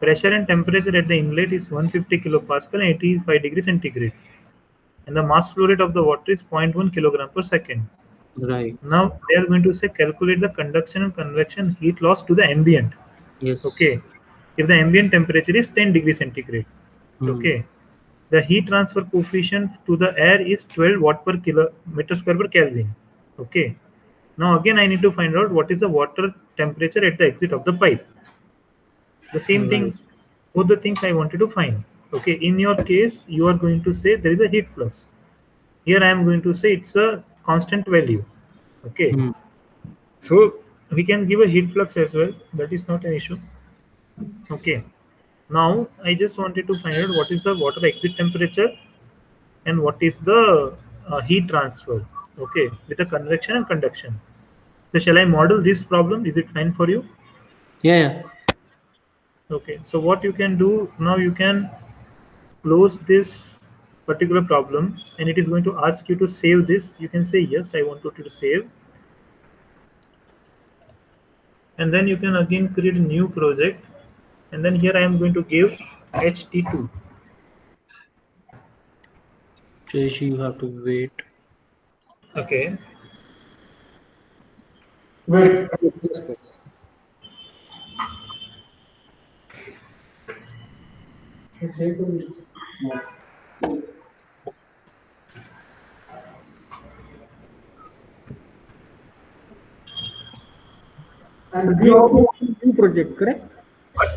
Pressure and temperature at the inlet is 150 kilopascal and 85 degrees centigrade. And the mass flow rate of the water is zero point 0.1 kilogram per second. Right. Now they are going to say calculate the conduction and convection heat loss to the ambient. Yes. Okay. If the ambient temperature is 10 degrees centigrade. Hmm. Okay. The heat transfer coefficient to the air is 12 watt per kilometer square per Kelvin. Okay. Now again I need to find out what is the water temperature at the exit of the pipe. The same Right. thing, both the things I wanted to find. Okay. In your case, you are going to say there is a heat flux. Here I am going to say it's a constant value. Okay. Hmm. So we can give a heat flux as well. That is not an issue. Okay. Now I just wanted to find out what is the water exit temperature and what is the heat transfer. Okay, with the convection and conduction. So shall I model this problem? Is it fine for you? Yeah. Yeah. Okay. So what you can do now, you can close this particular problem, and it is going to ask you to save this. You can say yes, I want to save, and then you can again create a new project, and then here I am going to give HT2. Jayashree, you have to wait. Okay. Wait, Just wait. and We we also new project, correct? What?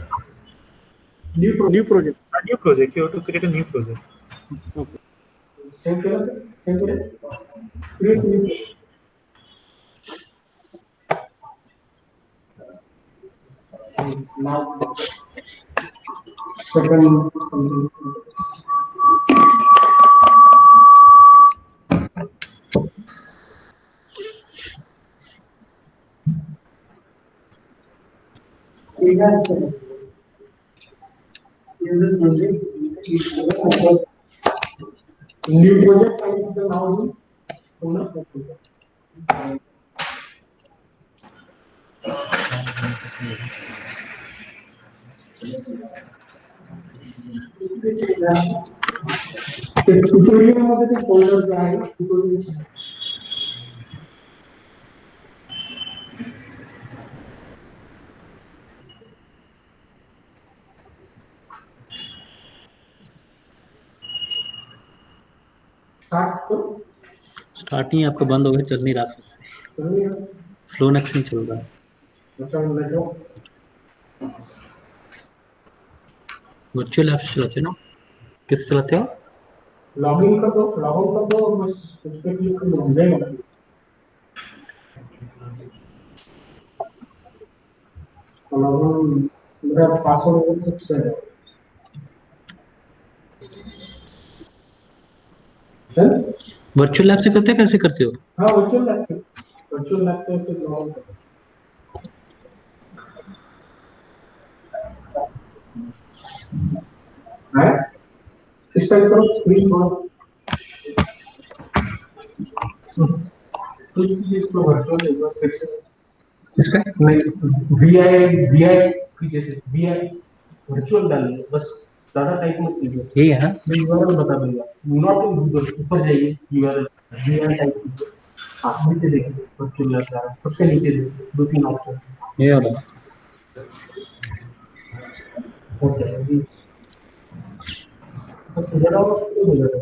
new New project. project. A new project. You have to create a new project. Okay. Same color, same color. Create new project. Now, second. Season music. New project and the now tutorial मध्ये ते folder जे आहे tutorial start नहीं, आपका बंद हो गया, चल नहीं रहा फिर से। फ्लोनेक्स नहीं चल रहा। वर्चुअल ऐप्स चलाते हो ना? किस चलाते हो? लॉगिन कर दो बस उस पे क्लिक कर दो हो जाएगा लॉगिन मेरा पासवर्ड सबसे है वर्चुअल ऐप से करते हो, कैसे करते हो? हाँ वर्चुअल लैब पे लॉगिन कर है इस टाइप करो स्क्रीन पर तो इसको वर्चुअल एक बार फिर से इसका नहीं वीआई की जैसे वीआई वर्चुअल डालिए बस ज्यादा टाइप मत कीजिए यही है ना? मैं यूआरएल बता दूंगा नॉट इन गूगल ऊपर जाइए यूआरएल वीआई टाइप कीजिए आप नीचे देखिए वर्चुअल लैब आ रहा है सबसे नीचे देखिए 2-3 ऑप्शन ये वाला। ओके तो जरा हो जाएगा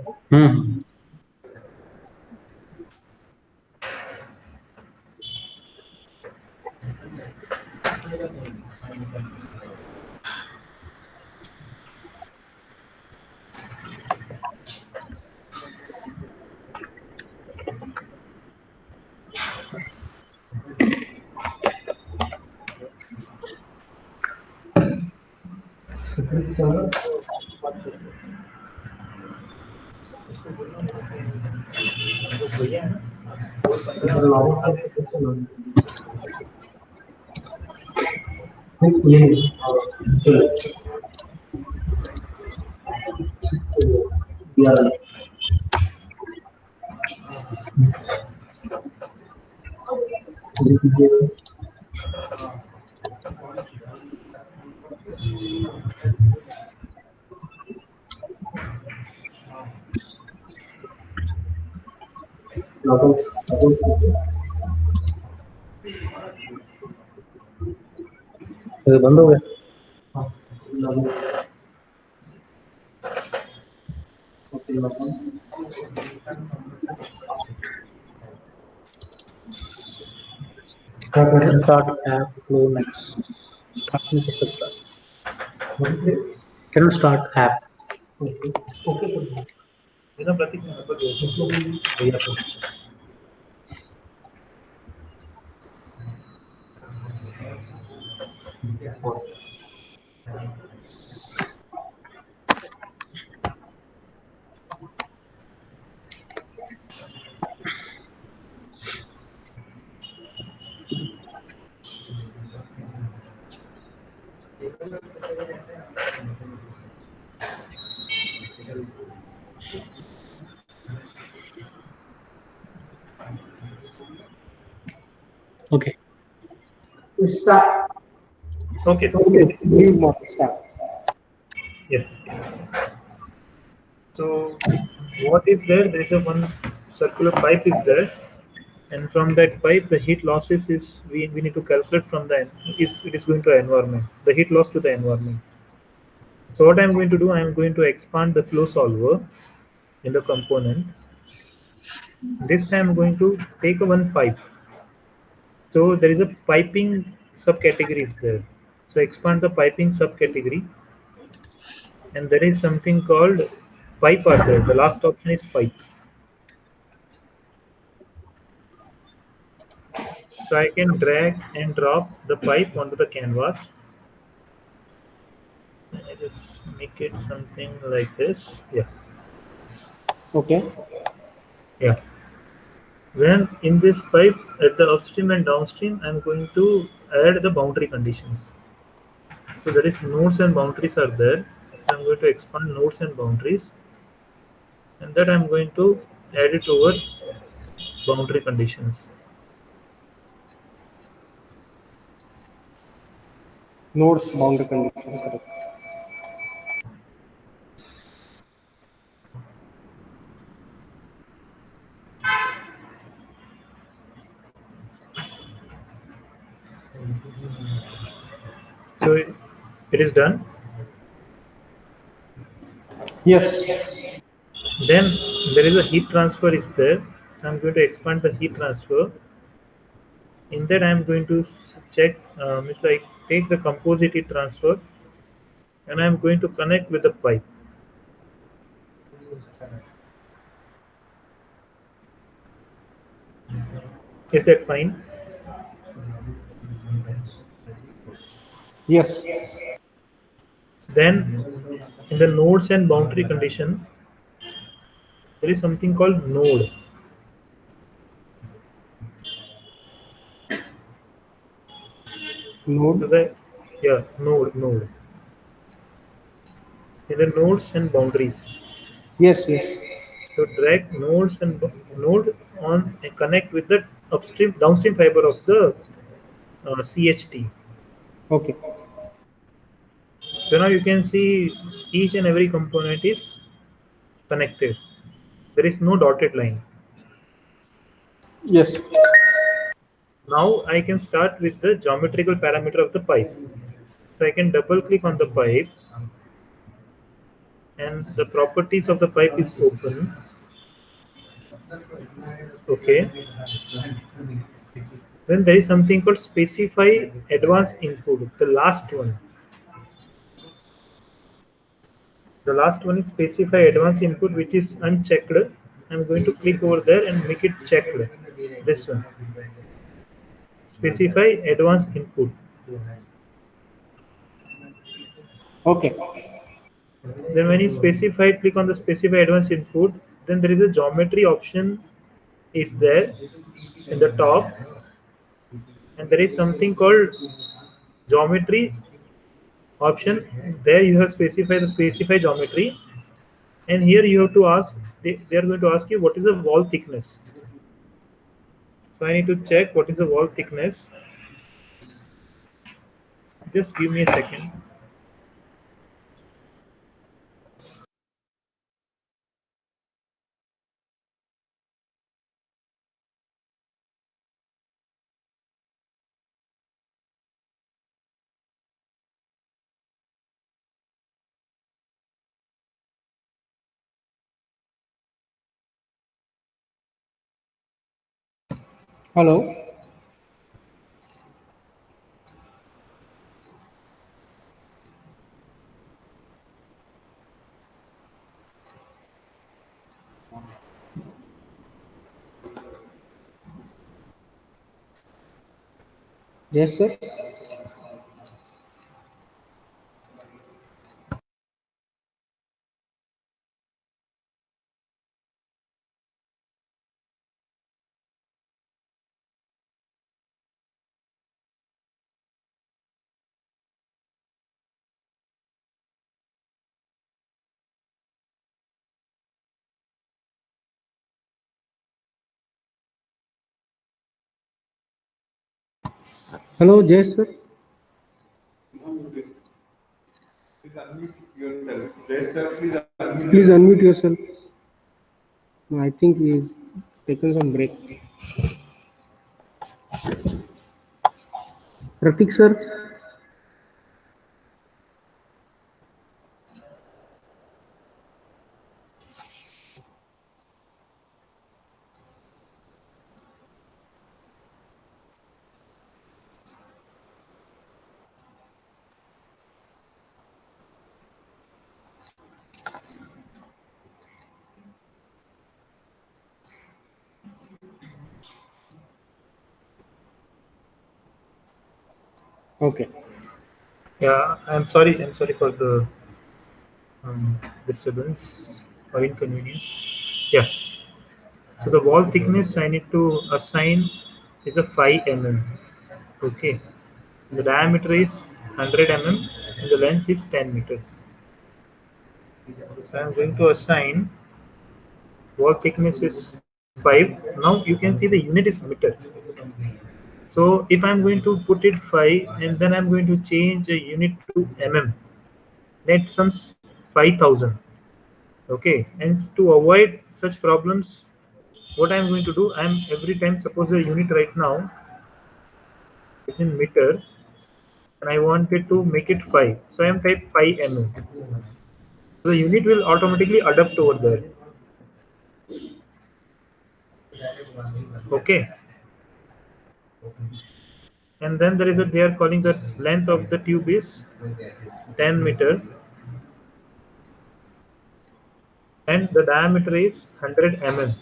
स्क्रिप्ट चला ये चलो यार बंद हो गया। Start app Flownex. Start नहीं कर सकता। Cannot start app. ओके बिना प्रतीक में नंबर भैया को Okay. Start Okay. Leave mode, start. Yeah. So what is there? There is a one circular pipe is there, and from that pipe, the heat losses is we need to calculate from the it is going to environment. The heat loss to the environment. So what I am going to do? I am going to expand the flow solver in the component. This time I am going to take a one pipe. So there is a piping subcategory is there. So expand the piping subcategory, and there is something called pipe are there. The last option is pipe. So I can drag and drop the pipe onto the canvas. I just make it something like this. Yeah. Okay. Yeah. Then in this pipe at the upstream and downstream, I'm going to add the boundary conditions. So there is nodes and boundaries are there. So I'm going to expand nodes and boundaries. and that I'm going to add it over boundary conditions. Nodes boundary condition, correct. So it is done. Yes. Then there is a heat transfer is there. So I'm going to expand the heat transfer. In that I'm going to check, means like take the composite heat transfer, and I'm going to connect with the pipe. Is that fine? Yes. Then in the nodes and boundary condition, there is something called node. So Node. the node. In the nodes and boundaries. Yes, yes. So drag nodes and node on and connect with the upstream downstream fiber of the CHT. Okay. So now you can see each and every component is connected. There is no dotted line. Yes. Now I can start with the geometrical parameter of the pipe. So I can double click on the pipe, and the properties of the pipe is open. Okay. Then there is something called specify advanced input, the last one. The last one is specify advanced input, which is unchecked. I'm going to click over there and make it checked. This one. Specify advanced input. Okay. Then when you specify, click on the specify advanced input, then there is a geometry option is there in the top, and there is something called geometry option. There you have specified the specify geometry, and here you have to ask, they are going to ask you what is the wall thickness. So I need to check what is the wall thickness. Just give me a second. Hello. Yes, sir. Hello, yes, sir. Please unmute yourself. Yes, sir, please unmute Please yourself. unmute yourself. No, I think we've taken some break. Pratik, sir. Okay. Yeah, I'm sorry. I'm sorry for the disturbance or inconvenience. Yeah. So the wall thickness I need to assign is a 5 mm. Okay. The diameter is 100 mm and the length is 10 meter. So I'm going to assign Wall thickness is 5. Now you can see the unit is meter. So if I'm going to put it 5 and then I'm going to change a unit to mm, that sums 5,000. Okay, and to avoid such problems, what I'm going to do, I'm every time, suppose the unit right now is in meter and I wanted to make it 5. So I'm type 5 mm. The unit will automatically adapt over there. Okay. And then there is a, they are calling the length of the tube is 10 meter and the diameter is 100 mm.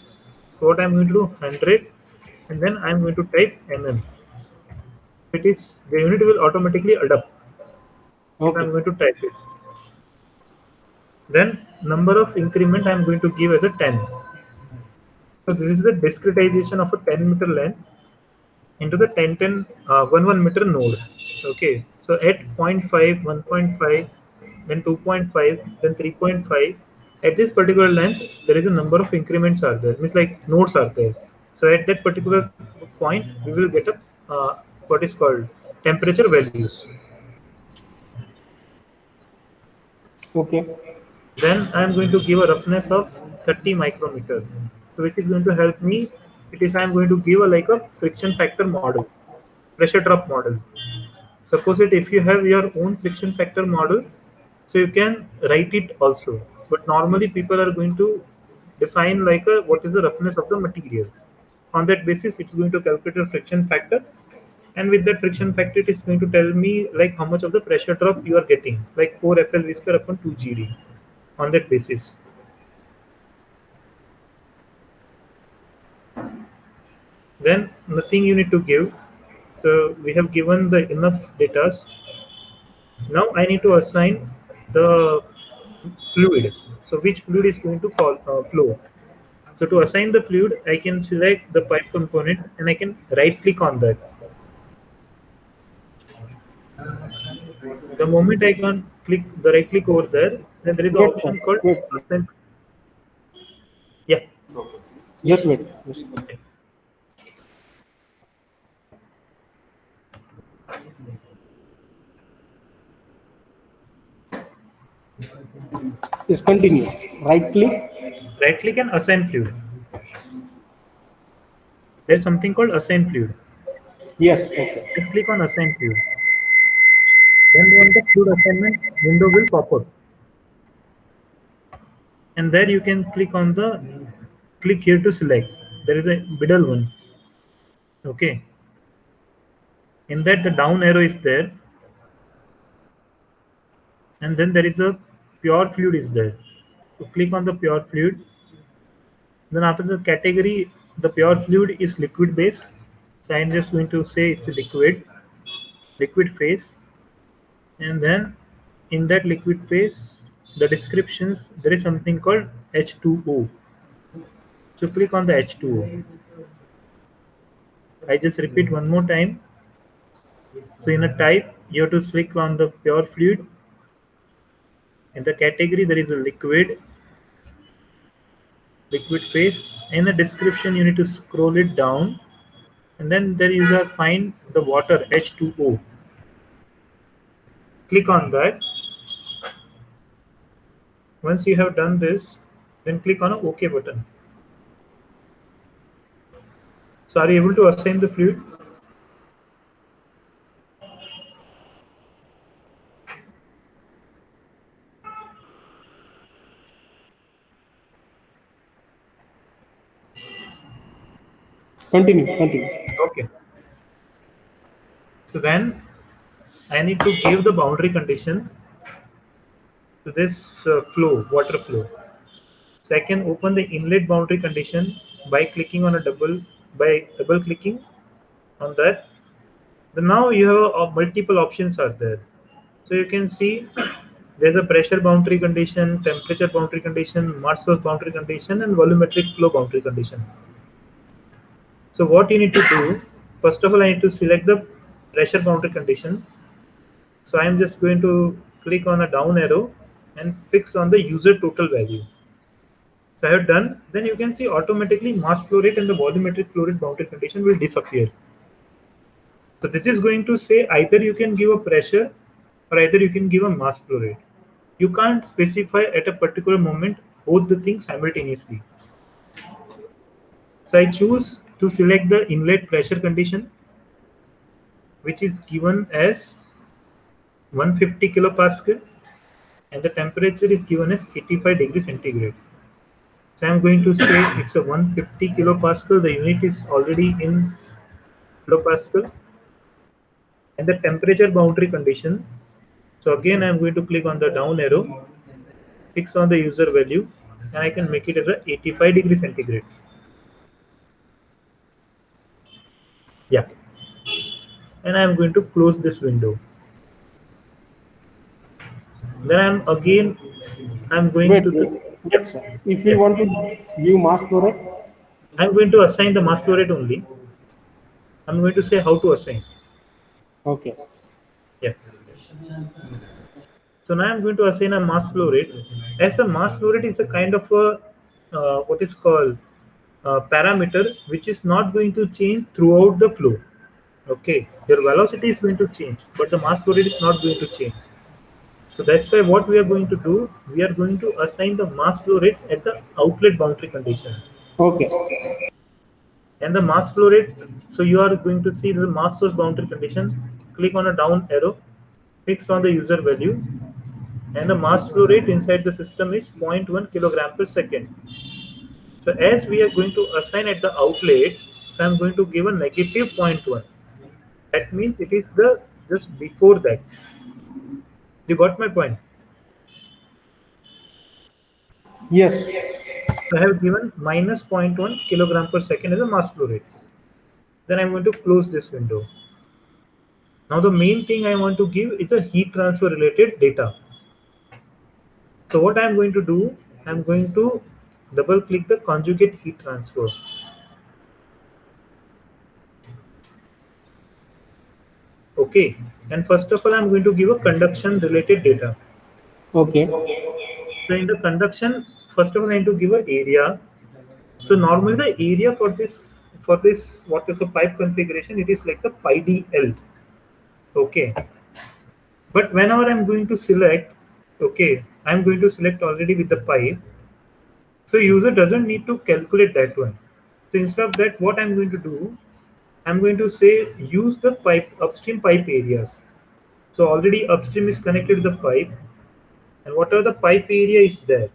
So what I'm going to do, 100 and then I'm going to type mm. It is, the unit will automatically adapt if I'm Okay. going to type it. Then number of increment I'm going to give as a 10. So this is the discretization of a 10-meter length into the 11 meter node. Okay, so at 0.5, 1.5, then 2.5, then 3.5. At this particular length, there is a number of increments are there. Means like nodes are there. So at that particular point, we will get a what is called temperature values. Okay. Then I am going to give a roughness of 30 micrometer. So which is going to help me. It is I am going to give a like a friction factor model, pressure drop model. Suppose it if you have your own friction factor model, so you can write it also. But normally people are going to define like a what is the roughness of the material. On that basis, it's going to calculate a friction factor, and with that friction factor, it is going to tell me like how much of the pressure drop you are getting, like 4 FL square upon 2 GD. On that basis, then nothing you need to give. So we have given the enough data. Now I need to assign the fluid. So which fluid is going to flow? So to assign the fluid, I can select the pipe component and I can right click on that. The moment I can click the right click over there, then there is an Wait, sir. option called Wait. assign. Yeah. Just wait. Just Just continue. Right click. Right click and assign fluid. There's something called assign fluid. Yes. Okay. Just click on assign fluid. Then when the fluid assignment window will pop up. And there you can click on the click here to select. There is a middle one. Okay. In that the down arrow is there, and then there is a pure fluid is there. So click on the pure fluid. Then after the category, the pure fluid is liquid based. So I'm just going to say it's a liquid phase. And then in that liquid phase, the descriptions, there is something called H2O. So click on the H2O. I just repeat one more time. So in a type, you have to click on the pure fluid. In the category, there is a liquid phase. In the description, you need to scroll it down, and then there is a find the water H2O. Click on that. Once you have done this, then click on a OK button. So are you able to assign the fluid? Continue. Continue. Okay. So then I need to give the boundary condition to this water flow. So I can open the inlet boundary condition by clicking on by double clicking on that. Then now you have multiple options are there. So you can see there's a pressure boundary condition, temperature boundary condition, mass source boundary condition, and volumetric flow boundary condition. So what you need to do, first of all, I need to select the pressure boundary condition. So I'm just going to click on a down arrow and fix on the user total value. So I have done, then you can see automatically mass flow rate and the volumetric flow rate boundary condition will disappear. So this is going to say either you can give a pressure or either you can give a mass flow rate. You can't specify at a particular moment both the things simultaneously. So I choose to select the inlet pressure condition, which is given as 150 kilopascal, and the temperature is given as 85 degrees centigrade. So I'm going to say it's a 150 kilopascal. The unit is already in kilopascal, and the temperature boundary condition. So again, I'm going to click on the down arrow, fix on the user value, and I can make it as a 85 degrees centigrade. Yeah, and I'm going to close this window. Then I'm going Wait, to wait, the, wait, sir. If we yeah, want to give mass flow rate, I'm going to assign the mass flow rate only. I'm going to say how to assign. okay. Yeah. So now I'm going to assign a mass flow rate. As the mass flow rate is a kind of a what is called parameter which is not going to change throughout the flow. Okay, your velocity is going to change, but the mass flow rate is not going to change. So that's why what we are going to do, we are going to assign the mass flow rate at the outlet boundary condition. Okay. And the mass flow rate, so you are going to see the mass source boundary condition, click on a down arrow, fix on the user value, and the mass flow rate inside the system is 0.1 kilogram per second. So as we are going to assign at the outlet, so I'm going to give a negative 0.1. That means it is the just before that. You got my point? Yes. So I have given minus 0.1 kilogram per second as a mass flow rate. Then I'm going to close this window. Now the main thing I want to give is a heat transfer related data. So what I'm going to do, I'm going to double click the conjugate heat transfer. Okay, and first of all, I'm going to give a conduction related data. Okay. So in the conduction, first of all, I need to give an area. So normally the area for this what is a pipe configuration, it is like the pi dl. Okay, but whenever I'm going to select, okay, I'm going to select already with the pipe. So user doesn't need to calculate that one. So instead of that, what I'm going to do, I'm going to say use the pipe upstream pipe areas. So already upstream is connected to the pipe, and whatever the pipe area is there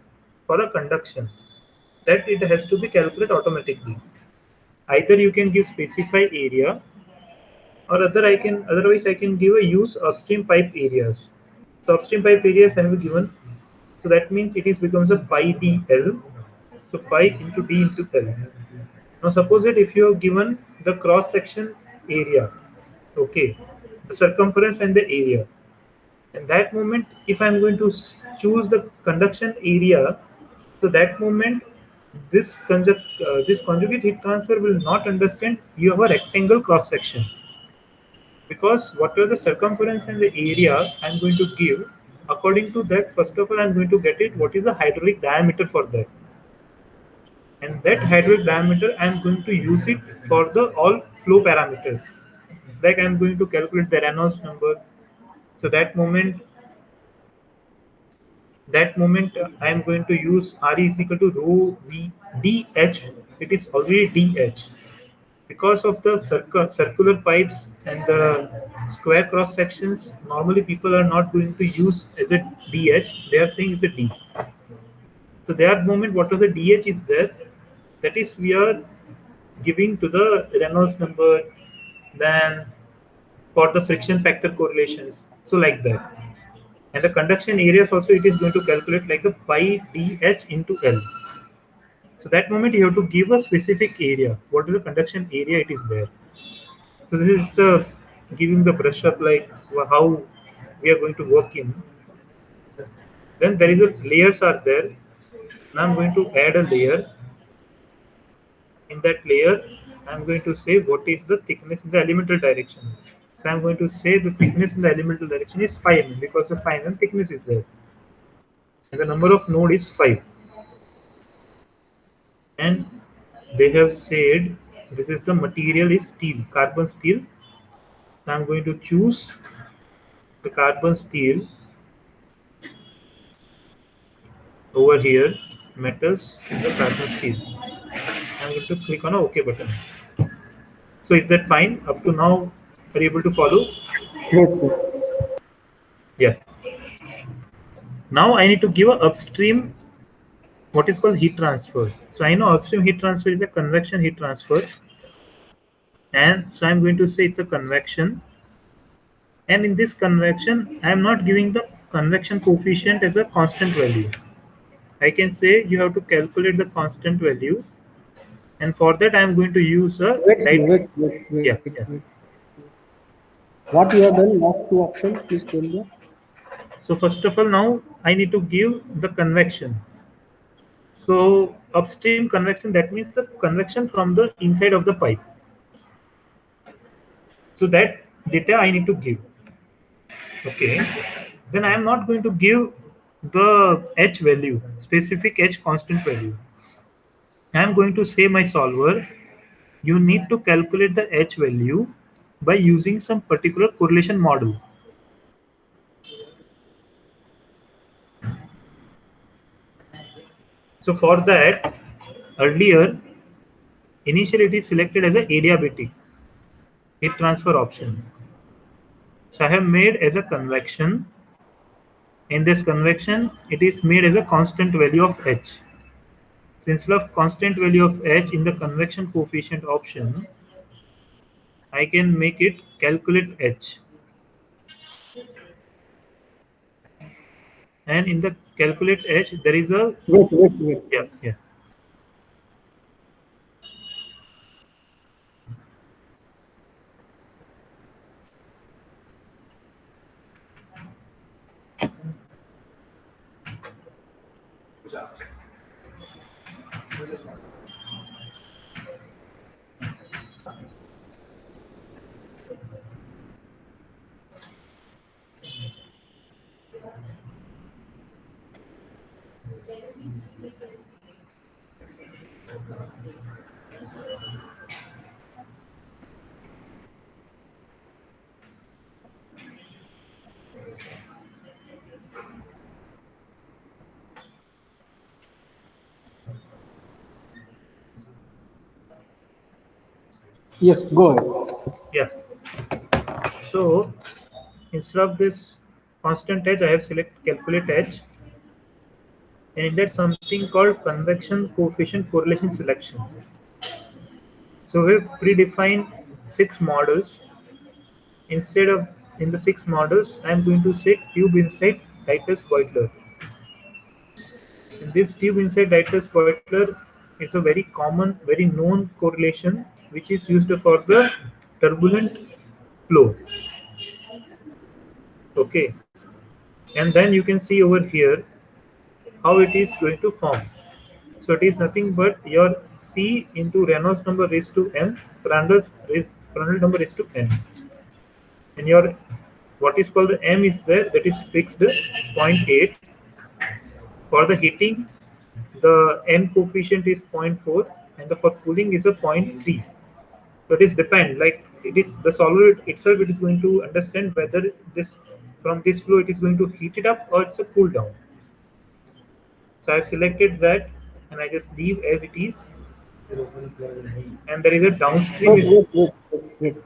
for a conduction, that it has to be calculated automatically. Either you can give specify area, or otherwise I can give a use upstream pipe areas. So upstream pipe areas I have given. So that means it is becomes a pi dl. So pi into d into l. Now suppose that if you have given the cross section area, okay, the circumference and the area. And that moment, if I'm going to choose the conduction area, so that moment, this conjugate heat transfer will not understand you have a rectangle cross section, because whatever the circumference and the area I'm going to give, according to that, first of all, I'm going to get it what is the hydraulic diameter for that, and that hydraulic diameter I'm going to use it for the all flow parameters. Like I'm going to calculate the Reynolds number. So that moment I am going to use RE is equal to rho V dH. It is already dH. Because of the circular pipes and the square cross sections, normally people are not going to use as a dH. They are saying it's a D. So that moment, what was the dH is there? That is we are giving to the Reynolds number, then for the friction factor correlations. So like that. And the conduction areas also it is going to calculate like the pi dH into L. So that moment you have to give a specific area. What is the conduction area it is there. So this is giving the brush up like how we are going to work in. Then there is a layers are there. Now I'm going to add a layer. In that layer, I'm going to say what is the thickness in the elemental direction. So I'm going to say the thickness in the elemental direction is 5 mm because the 5 mm thickness is there. And the number of node is 5. they have said this is the material is steel, carbon steel. So I'm going to choose the carbon steel over here, metals, the carbon steel. I'm going to click on a OK button. So is that fine? Up to now, are you able to follow? Yes, yes. Yeah. Now I need to give a upstream what is called heat transfer. So I know upstream heat transfer is a convection heat transfer. And so I'm going to say it's a convection. And in this convection, I'm not giving the convection coefficient as a constant value. I can say you have to calculate the constant value. And for that, I'm going to use a Wait, right. wait, wait, wait, Yeah, yeah. wait. What you have done, last two options, please tell me. So first of all, now I need to give the convection. So upstream convection, that means the convection from the inside of the pipe. So that data I need to give. Okay. Then I am not going to give the H value, specific H constant value. I am going to say my solver, you need to calculate the H value by using some particular correlation model. So for that, earlier, initially it is selected as a adiabatic heat transfer option. So I have made as a convection. In this convection, it is made as a constant value of H. So instead of constant value of H in the convection coefficient option, I can make it calculate H. And in the calculate H, there is a, Wait, wait, wait. yeah, yeah. Yes, go ahead. Yeah. So instead of this constant H, I have select calculate H, and in that something called convection coefficient correlation selection. So we have predefined 6 models. Instead of in the 6 models, I am going to say tube inside Titus boiler. And this tube inside Titus boiler is a very common, very known correlation which is used for the turbulent flow. Okay, and then you can see over here how it is going to form. So it is nothing but your C into Reynolds number raised to m, Prandtl number raised to n, and your what is called the m is there, that is fixed 0.8. For the heating, the n coefficient is 0.4, and the for cooling is a 0.3. So it is depend, like it is the solver itself, it is going to understand whether this from this flow it is going to heat it up or it's a cool down. So I've selected that and I just leave as it is. And there is a downstream Wait, is, wait, wait, wait, wait.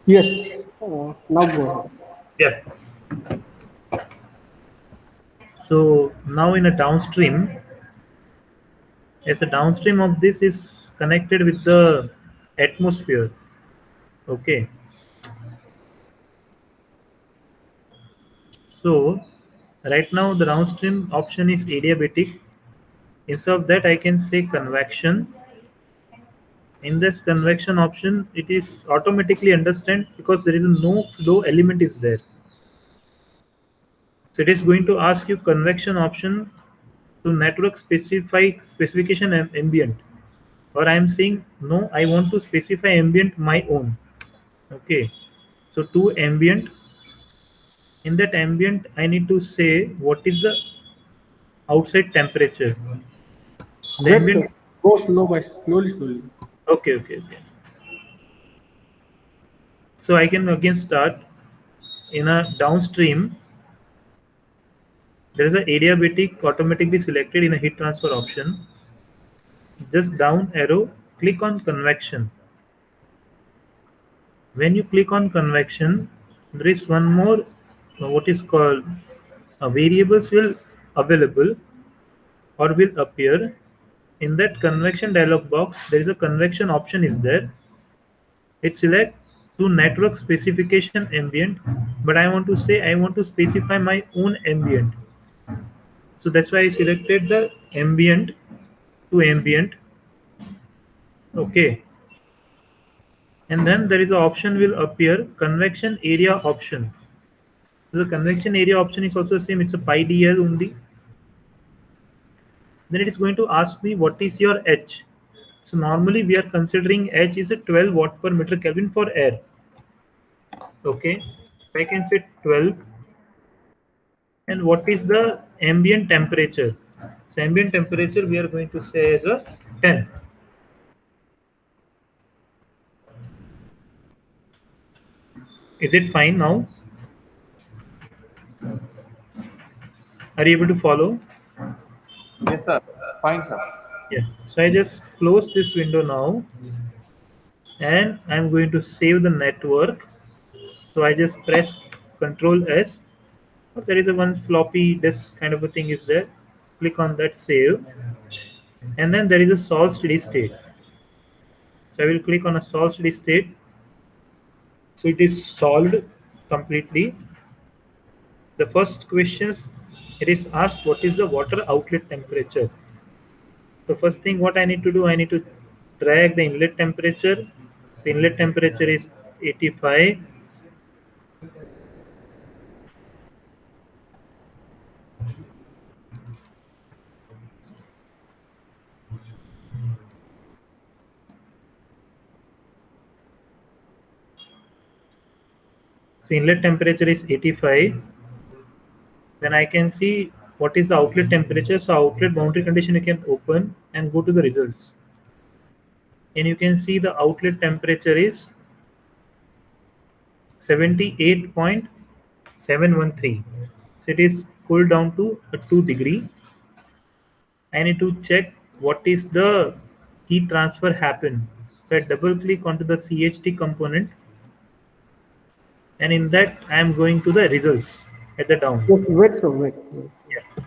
Yes. Now go ahead. Yeah. So now in a downstream, as a downstream of this is connected with the atmosphere. Okay. So right now the downstream option is adiabatic. Instead of that, I can say convection. In this convection option, it is automatically understand because there is no flow element is there. So it is going to ask you convection option to network specification and ambient. Or I am saying no, I want to specify ambient my own. Okay. So to ambient, in that ambient, I need to say what is the outside temperature. The Wait, sir. ambient. Go slow by slowly, slowly. Okay, okay, okay. So I can again start in a downstream. There is a adiabatic automatically selected in a heat transfer option. Just down arrow, click on convection. When you click on convection, there is one more what is called variables will available or will appear. In that convection dialog box, there is a convection option is there. It select to network specification ambient, but I want to say I want to specify my own ambient. So that's why I selected the ambient to ambient. Okay. And then there is an option will appear convection area option. So the convection area option is also same. It's a pi dl only. Then it is going to ask me what is your H. So normally we are considering H is a 12 watt per meter Kelvin for air. Okay. So I can say 12. And what is the ambient temperature? So ambient temperature we are going to say as a 10. Is it fine now? Are you able to follow? Yes, sir. Fine, sir. Yeah. So I just close this window now and I'm going to save the network. So I just press Control S. There is a one floppy disk kind of a thing is there. Click on that save. And then there is a solve steady state. So I will click on a solve steady state. So it is solved completely. The first questions it is asked what is the water outlet temperature. The first thing what I need to do, I need to drag the inlet temperature. So inlet temperature is 85. So inlet temperature is 85. Then I can see what is the outlet temperature. So outlet boundary condition you can open and go to the results. And you can see the outlet temperature is 78.713. So it is cooled down to a 2 degree. I need to check what is the heat transfer happen. So I double click onto the CHT component and in that I am going to the results at the down. Yes, wait, sir. Wait. Yeah.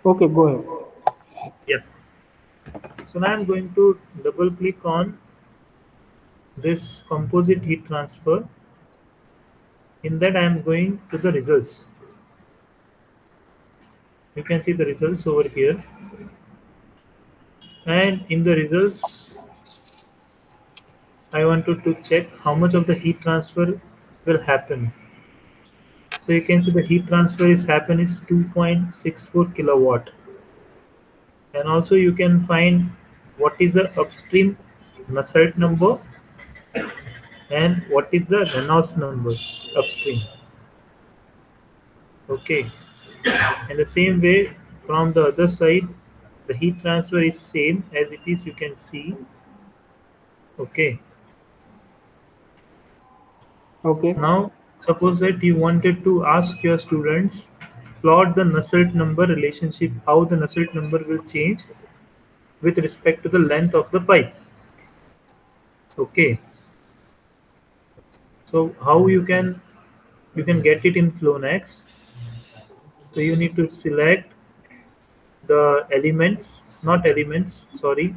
Okay, go ahead. Yeah. So now I'm going to double click on this composite heat transfer. In that I am going to the results. You can see the results over here. And in the results, I wanted to check how much of the heat transfer will happen. So you can see the heat transfer is happen is 2.64 kilowatt. And also you can find what is the upstream Nusselt number and what is the Reynolds number upstream. Okay. And the same way from the other side, the heat transfer is same as it is. You can see. Okay. Okay. Now suppose that you wanted to ask your students plot the Nusselt number relationship, how the Nusselt number will change with respect to the length of the pipe. Okay. So how you can get it in Flownex. So you need to select the elements, not elements, sorry.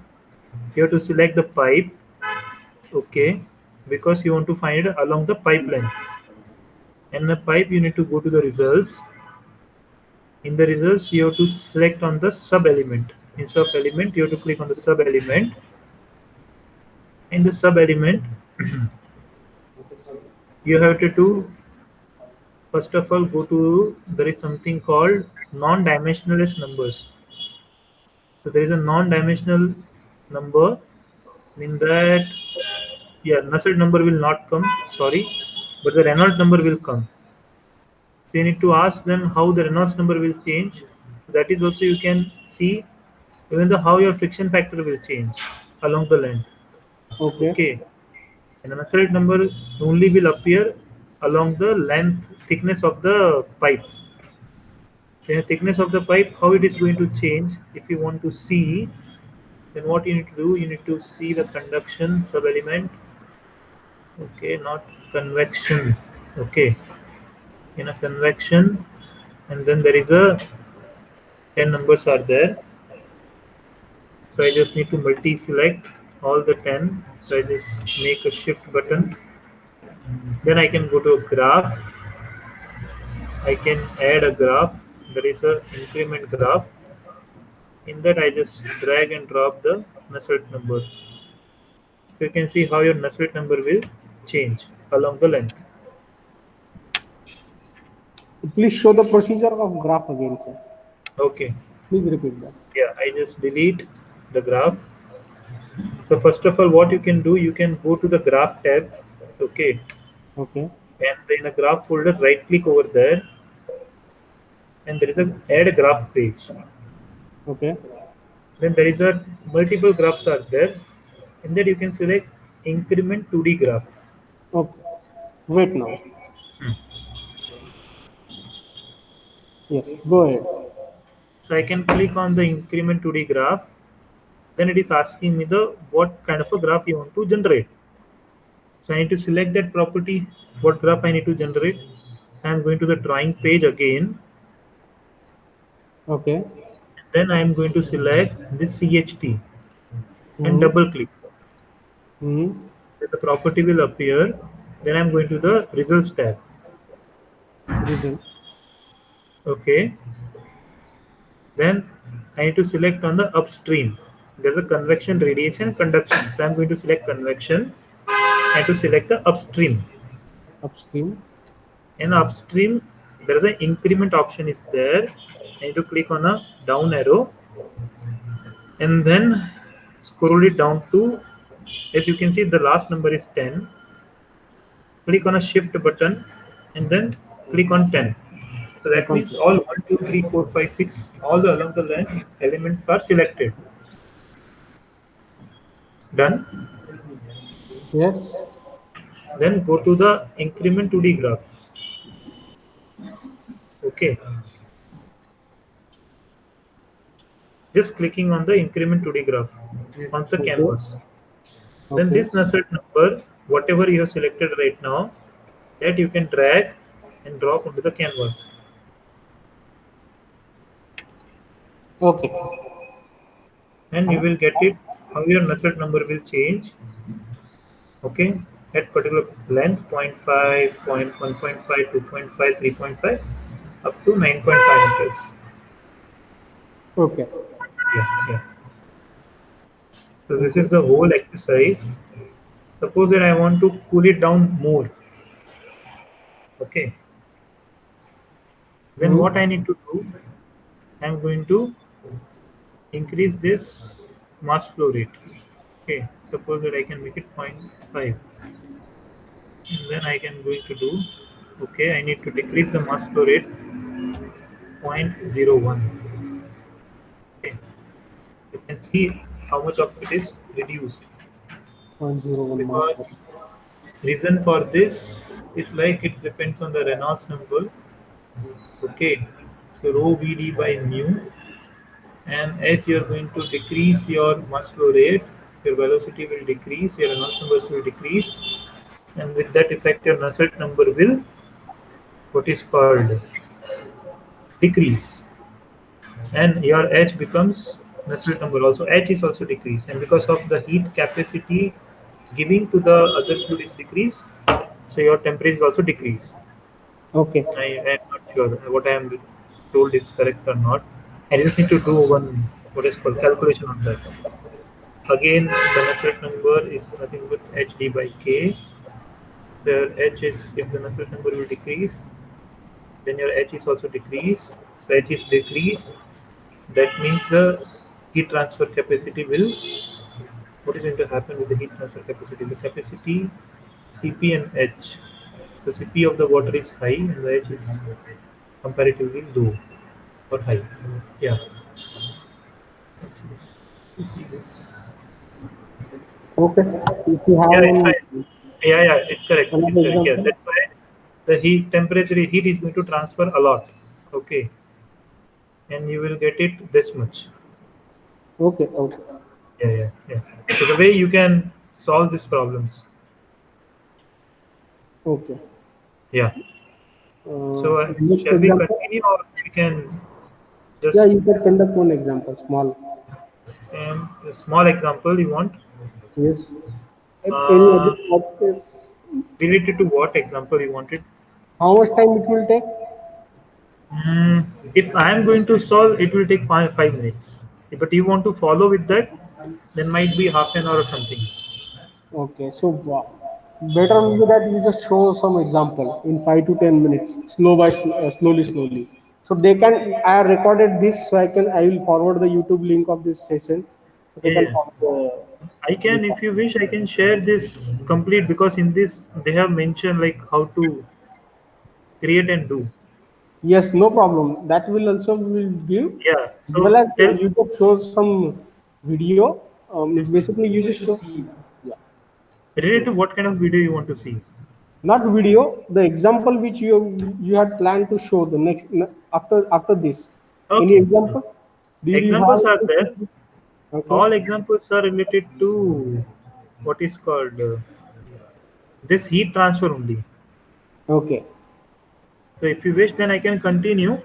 You have to select the pipe, okay, because you want to find it along the pipe length. And the pipe, you need to go to the results. In the results, you have to select on the sub element. Instead of element, you have to click on the sub element. In the sub element, you have to do first of all go to there is something called non-dimensionless numbers. So there is a non-dimensional number in that, yeah, Nusselt number will not come, sorry, but the Reynolds number will come. So you need to ask them how the Reynolds number will change. That is also you can see even the how your friction factor will change along the length. Okay. Okay, and the Nusselt number only will appear along the length thickness of the pipe. So the thickness of the pipe, how it is going to change if you want to see, then what you need to do, you need to see the conduction sub element. Okay, not convection. Okay, in a convection, and then there is a 10 numbers are there. So I just need to multi select all the 10. So I just make a shift button. Then I can go to a graph. I can add a graph. There is a increment graph. In that I just drag and drop the Nusselt number. So you can see how your Nusselt number will change along the length. Please show the procedure of graph again, sir. Okay. Please repeat that. Yeah, I just delete the graph. So first of all, what you can do, you can go to the graph tab. Okay. Okay. And in a graph folder, right click over there. And there is a add a graph page. Okay. Then there is a multiple graphs are there. In that you can select increment 2D graph. Okay. Wait now. Yes. Go ahead. So I can click on the increment 2D graph. Then it is asking me the what kind of a graph you want to generate. So I need to select that property, what graph I need to generate. So I'm going to the drawing page again. Okay. Then I am going to select this CHT and Hmm. double click. Hmm. The property will appear. Then I'm going to the results tab. Result. Okay. Then I need to select on the upstream. There's a convection, radiation, conduction. So I'm going to select convection and to select the upstream. Upstream. In upstream, there is an increment option is there. I need to click on a down arrow and then scroll it down to, as you can see, the last number is 10. Click on a shift button and then click on 10. So The that means complete. all 1, 2, 3, 4, 5, 6, all the along the line elements are selected. Done. Yes. Then go to the increment 2D graph. Okay. Just clicking on the increment 2D graph on the Okay. canvas. Then Okay. this Nusselt number, whatever you have selected right now, that you can drag and drop onto the canvas. Okay. and you will get it how your Nusselt number will change. Okay, at particular length 0.5, 1.5, 2.5, 3.5 up to 9.5 meters. Okay. Yeah, yeah. So this is the whole exercise. Suppose that I want to cool it down more. Okay, then what I need to do, I'm going to increase this mass flow rate. Okay, suppose that I can make it 0.5, and then I can going to do, okay, I need to decrease the mass flow rate 0.01. Okay, you can see how much of it is reduced, 0.01 mass. because reason for this is like it depends on the Reynolds number. Okay, so rho Vd by mu, and as you are going to decrease your mass flow rate, your velocity will decrease, your Reynolds numbers will decrease, and with that effect your Nusselt number will, what is called, decrease, and your H becomes Nusselt number also, H is also decreased, and because of the heat capacity giving to the other fluid is decreased, so your temperature is also decreased. Okay. I am not sure what I am told is correct or not. I just need to do one, what is called, calculation on that. Again, the Nusselt number is nothing but hd by k. So h is, if the Nusselt number will decrease, then your h is also decrease. So h is decrease. That means the heat transfer capacity will. What is going to happen with the heat transfer capacity? The capacity Cp and h. So Cp of the water is high and the h is comparatively low or high. Yeah. Okay. If you have Yeah, it's any fine. Yeah, yeah, it's correct. It's another correct. Yeah, example. that's why the heat is going to transfer a lot. Okay, and you will get it this much. Okay. Okay. Yeah, yeah, yeah. So the way you can solve these problems. Okay. Yeah. So Next shall we example. continue or we can Yeah, just you can conduct one example, small. a small example you want? Yes. If any Uh, other topic, Related to what example you wanted? how much time it will take? If I am going to solve, it will take 5 minutes. But you want to follow with that, then might be half an hour or something. Okay, so better will be that you just show some example in 5 to 10 minutes, slowly. So they can. I have recorded this, so I will forward the YouTube link of this session, so they Yeah, can yeah. follow I the. can, if you wish, I can share this complete, because in this they have mentioned like how to create and do. Yes, no problem. That will also will give, Yeah. as well So as tell you just show some video. Basically, you just show. Yeah. related to what kind of video you want to see. Not video, the example which you had planned to show the next after this. Any Okay. example? Do you Examples are have? there. Okay. All examples are related to what is called this heat transfer only. Okay. So if you wish, then I can continue.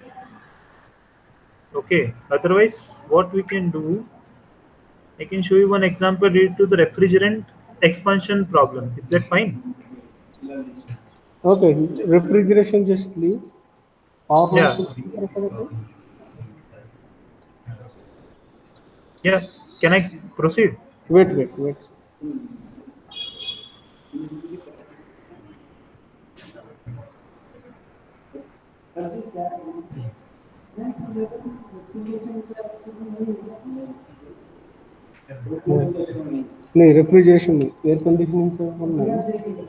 Okay. Otherwise, what we can do, I can show you one example related to the refrigerant expansion problem. Is that fine? Okay. Refrigeration just leave. Power Yeah. function. Yeah. Can I proceed? Wait. नहीं refrigeration नहीं air conditioning से बोल नहीं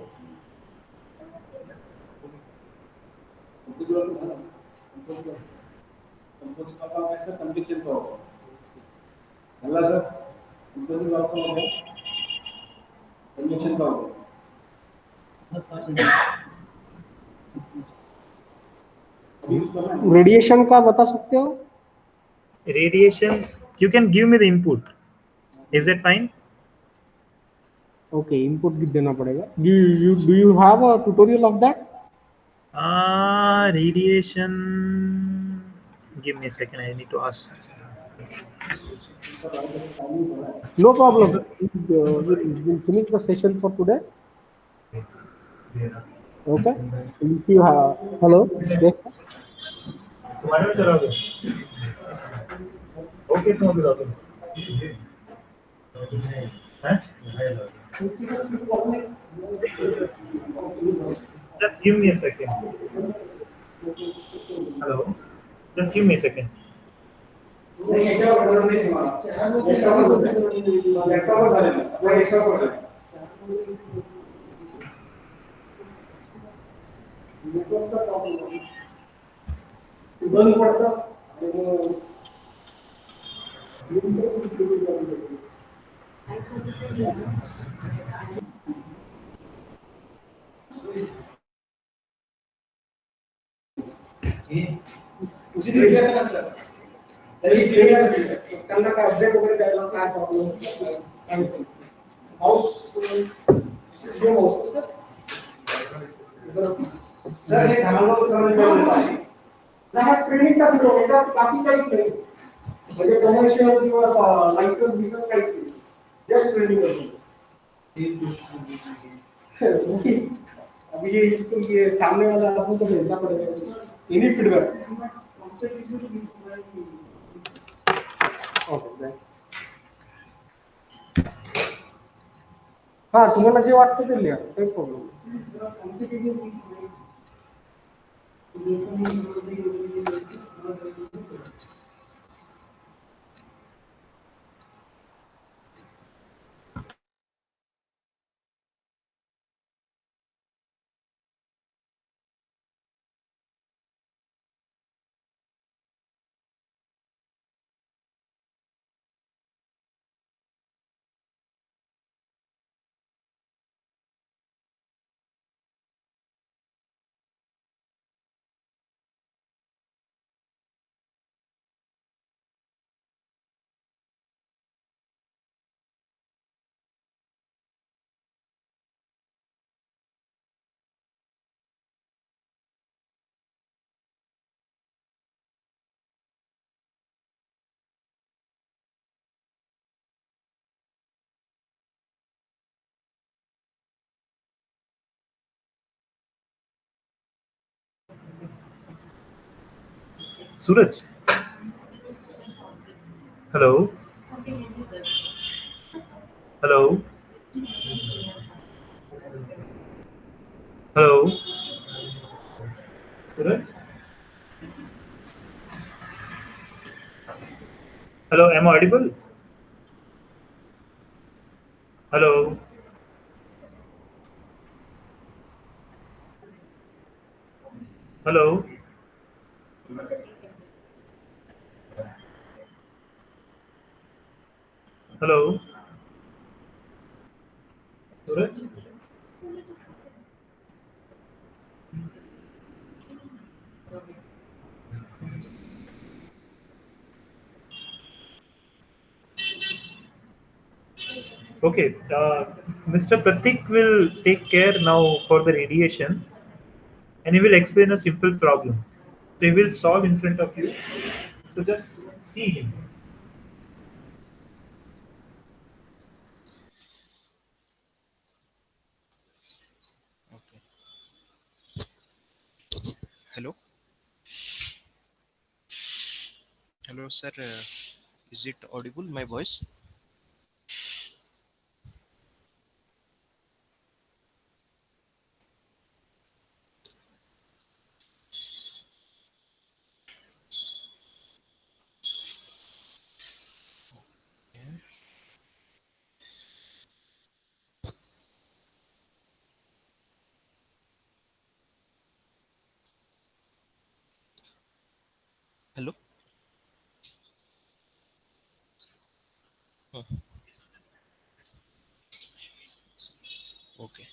radiation का बता सकते हो Radiation. You can give me the input. Is that fine? Okay input भी देना पड़ेगा do you have a tutorial of that Radiation. Give me a second. I need to ask. No problem. We'll finish the session for today. Okay. If you have, hello, Stefan. तुम्हारे में चलाओगे okay तुम भी login हैं just give me a second hello just give me a second नाही याच्यावर गरज नाही मला लॅपटॉपवर झालेलं किंवा एक्स्ट्रा झालं बंद पडतं उसी दिन किया था ना सर तरी क्लियर आहे त्यांना काय अपडेट वगैरे द्यायला काय प्रॉब्लेम काय हाऊस जो हाऊस सर हे धामणगाव सरांचं आहे ना ट्रेनिंगचा व्हिडिओ याच्यात बाकी काहीच नाही म्हणजे कमर्शियल किंवा लायसन्स बिसन काहीच नाही जस्ट ट्रेनिंग करतो अभी ये इसको ये सामने वाला आपको तो भेजना पड़ेगा एनी फीडबैक ओके हाँ तुम्हाला जे वाटतं ते लिहा काही problem Suraj hello hello hello Suraj hello am I audible hello hello hello Suraj okay Mr. Pratik will take care now for the radiation and he will explain a simple problem. So he will solve in front of you. So just see him. Okay. Hello. Hello, sir. Is it audible, my voice? Yeah. Hello. Oh, okay.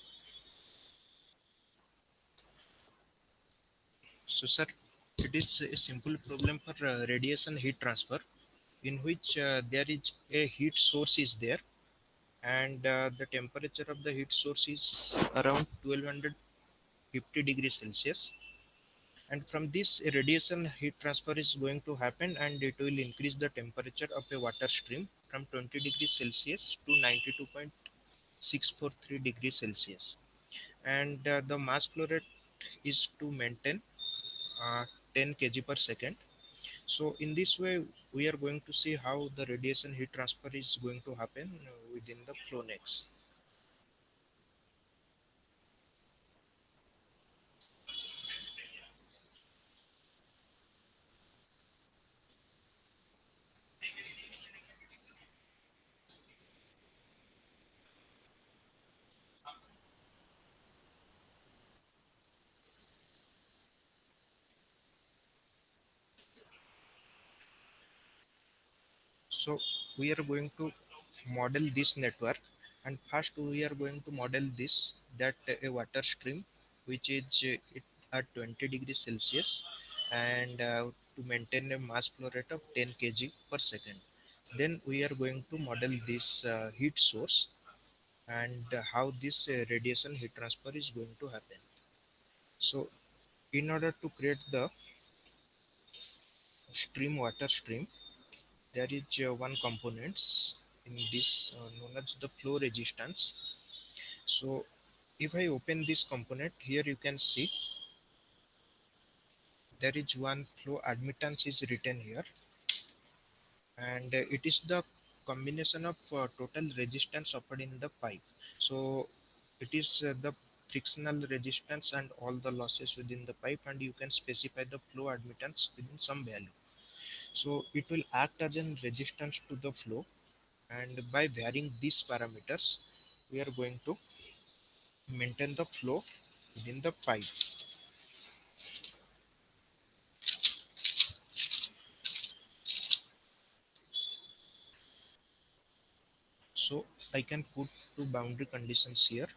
So, sir, it is a simple problem for radiation heat transfer in which there is a heat source is there and the temperature of the heat source is around 1250 degrees Celsius And from this, a radiation heat transfer is going to happen, and it will increase the temperature of a water stream from 20 degrees Celsius to 92.643 degrees Celsius. And the mass flow rate is to maintain 10 kg per second. So in this way, we are going to see how the radiation heat transfer is going to happen within the Flownex. So we are going to model this network, and first we are going to model this, that a water stream which is at 20 degrees Celsius, and to maintain a mass flow rate of 10 kg per second. Then we are going to model this heat source, and how this radiation heat transfer is going to happen. So in order to create the water stream, there is one components in this known as the flow resistance. So if I open this component here, you can see there is one flow admittance is written here, and it is the combination of total resistance offered in the pipe. So it is the frictional resistance and all the losses within the pipe, and you can specify the flow admittance within some value. So it will act as a resistance to the flow, and by varying these parameters, we are going to maintain the flow within the pipe. So I can put two boundary conditions here.